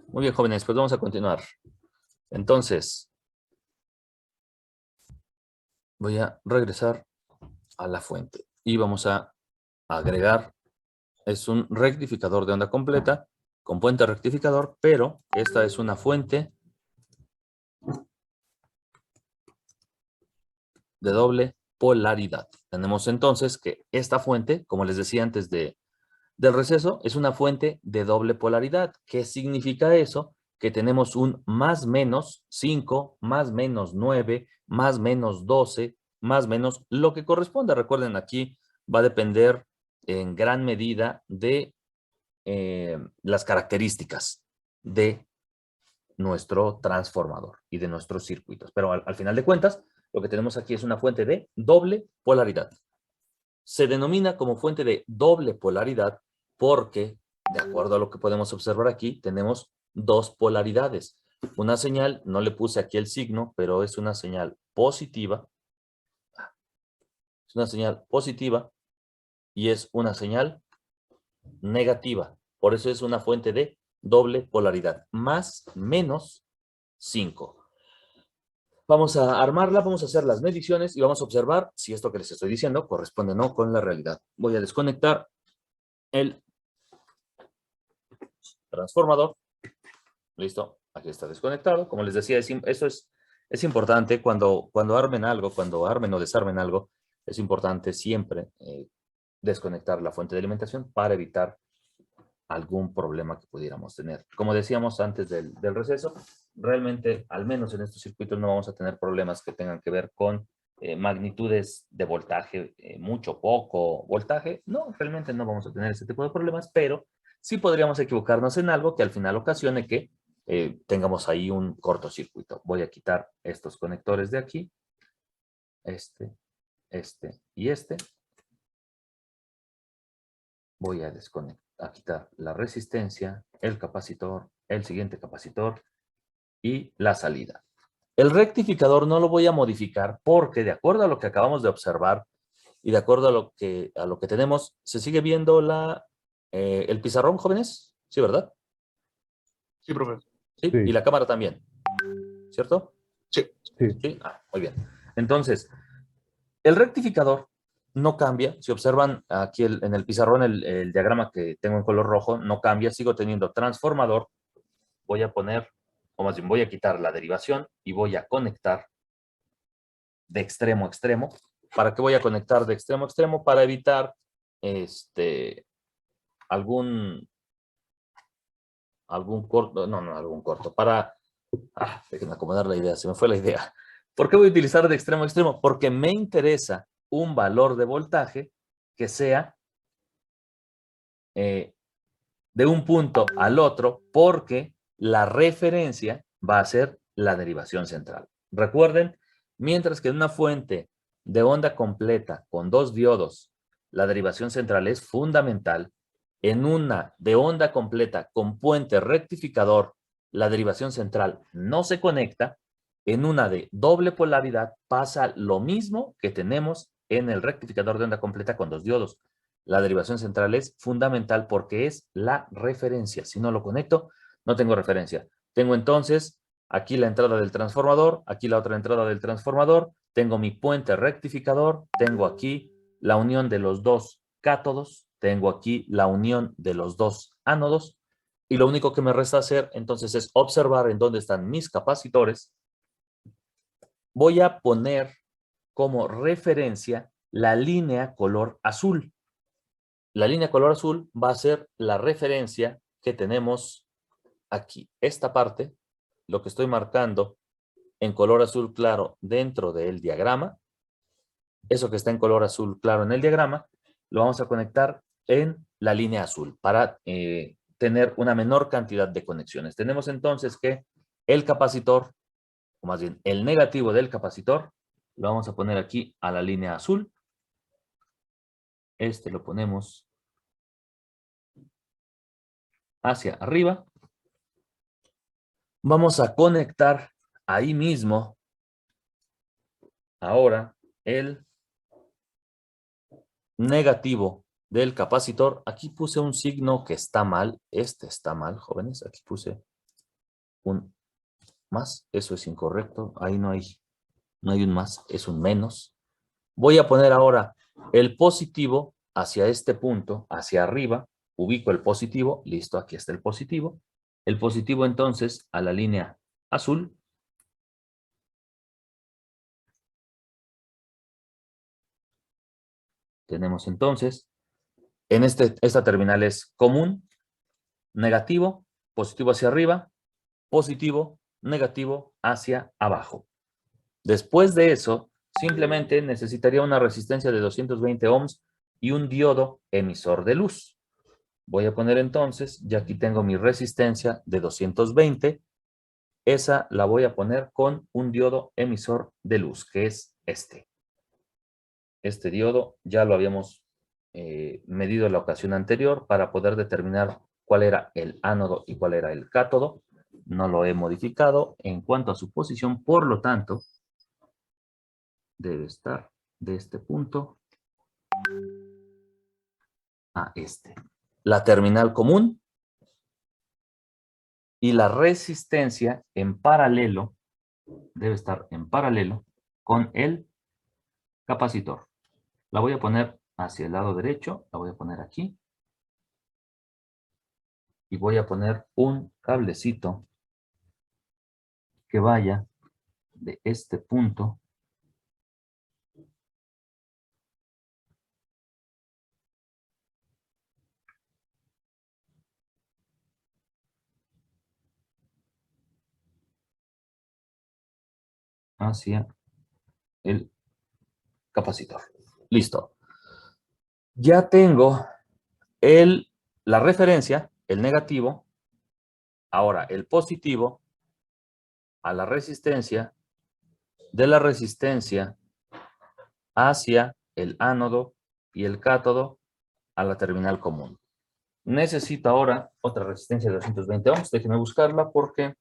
Muy bien, jóvenes, pues vamos a continuar. Entonces, voy a regresar a la fuente y vamos a agregar, es un rectificador de onda completa con puente rectificador, pero esta es una fuente de doble polaridad. Tenemos entonces que esta fuente, como les decía antes del receso, es una fuente de doble polaridad. ¿Qué significa eso? Que tenemos un más menos 5, más menos 9, más menos 12, más menos lo que corresponda. Recuerden, aquí va a depender en gran medida de las características de nuestro transformador y de nuestros circuitos. Pero al final de cuentas, lo que tenemos aquí es una fuente de doble polaridad. Se denomina como fuente de doble polaridad porque, de acuerdo a lo que podemos observar aquí, tenemos dos polaridades. Una señal, no le puse aquí el signo, pero es una señal positiva. Es una señal positiva y es una señal negativa. Por eso es una fuente de doble polaridad. Más, menos 5. Vamos a armarla, vamos a hacer las mediciones y vamos a observar si esto que les estoy diciendo corresponde o no con la realidad. Voy a desconectar el transformador. Listo, aquí está desconectado. Como les decía, eso es importante cuando armen algo, cuando armen o desarmen algo, es importante siempre desconectar la fuente de alimentación para evitar algún problema que pudiéramos tener. Como decíamos antes del receso, realmente, al menos en estos circuitos, no vamos a tener problemas que tengan que ver con magnitudes de voltaje, mucho, poco voltaje. No, realmente no vamos a tener ese tipo de problemas, pero sí podríamos equivocarnos en algo que al final ocasione que tengamos ahí un cortocircuito. Voy a quitar estos conectores de aquí, este y este. Voy a quitar la resistencia, el capacitor, el siguiente capacitor y la salida. El rectificador no lo voy a modificar porque, de acuerdo a lo que acabamos de observar y de acuerdo a lo que tenemos, ¿se sigue viendo el pizarrón, jóvenes? Sí, ¿verdad? Sí, profe. Sí, Sí. y la cámara también, ¿cierto? Sí. Sí. Sí, muy bien. Entonces, el rectificador no cambia. Si observan aquí en el pizarrón, el diagrama que tengo en color rojo, no cambia. Sigo teniendo transformador. Voy a poner, o más bien voy a quitar la derivación y voy a conectar de extremo a extremo. ¿Para qué voy a conectar de extremo a extremo? Para evitar algún corto, no algún corto, déjenme acomodar la idea, se me fue la idea. ¿Por qué voy a utilizar de extremo a extremo? Porque me interesa un valor de voltaje que sea de un punto al otro, porque la referencia va a ser la derivación central. Recuerden, mientras que en una fuente de onda completa con 2 diodos, la derivación central es fundamental, en una de onda completa con puente rectificador, la derivación central no se conecta. En una de doble polaridad pasa lo mismo que tenemos en el rectificador de onda completa con 2 diodos. La derivación central es fundamental porque es la referencia. Si no lo conecto, no tengo referencia. Tengo entonces aquí la entrada del transformador, aquí la otra entrada del transformador, tengo mi puente rectificador, tengo aquí la unión de los dos cátodos, tengo aquí la unión de los dos ánodos, y lo único que me resta hacer entonces es observar en dónde están mis capacitores. Voy a poner como referencia la línea color azul. La línea color azul va a ser la referencia que tenemos aquí. Esta parte, lo que estoy marcando en color azul claro dentro del diagrama, eso que está en color azul claro en el diagrama, lo vamos a conectar en la línea azul para tener una menor cantidad de conexiones. Tenemos entonces que el capacitor, o más bien el negativo del capacitor, lo vamos a poner aquí a la línea azul. Este lo ponemos hacia arriba. Vamos a conectar ahí mismo ahora el negativo del capacitor. Aquí puse un signo que está mal. Este está mal, jóvenes. Aquí puse un más, eso es incorrecto, ahí no hay un más, es un menos. Voy a poner ahora el positivo hacia este punto, hacia arriba, ubico el positivo, listo, aquí está el positivo. El positivo entonces a la línea azul. Tenemos entonces, en esta terminal es común, negativo, positivo hacia arriba, positivo, negativo hacia abajo. Después de eso, simplemente necesitaría una resistencia de 220 ohms y un diodo emisor de luz. Voy a poner entonces, ya aquí tengo mi resistencia de 220, esa la voy a poner con un diodo emisor de luz, que es este. Este diodo ya lo habíamos medido en la ocasión anterior para poder determinar cuál era el ánodo y cuál era el cátodo. No lo he modificado en cuanto a su posición, por lo tanto, debe estar de este punto a este. La terminal común y la resistencia en paralelo, debe estar en paralelo con el capacitor. La voy a poner hacia el lado derecho, la voy a poner aquí. Y voy a poner un cablecito que vaya de este punto hacia el capacitor. Listo. Ya tengo la referencia, el negativo, ahora el positivo a la resistencia, de la resistencia hacia el ánodo y el cátodo a la terminal común. Necesito ahora otra resistencia de 220 ohms. Déjenme buscarla porque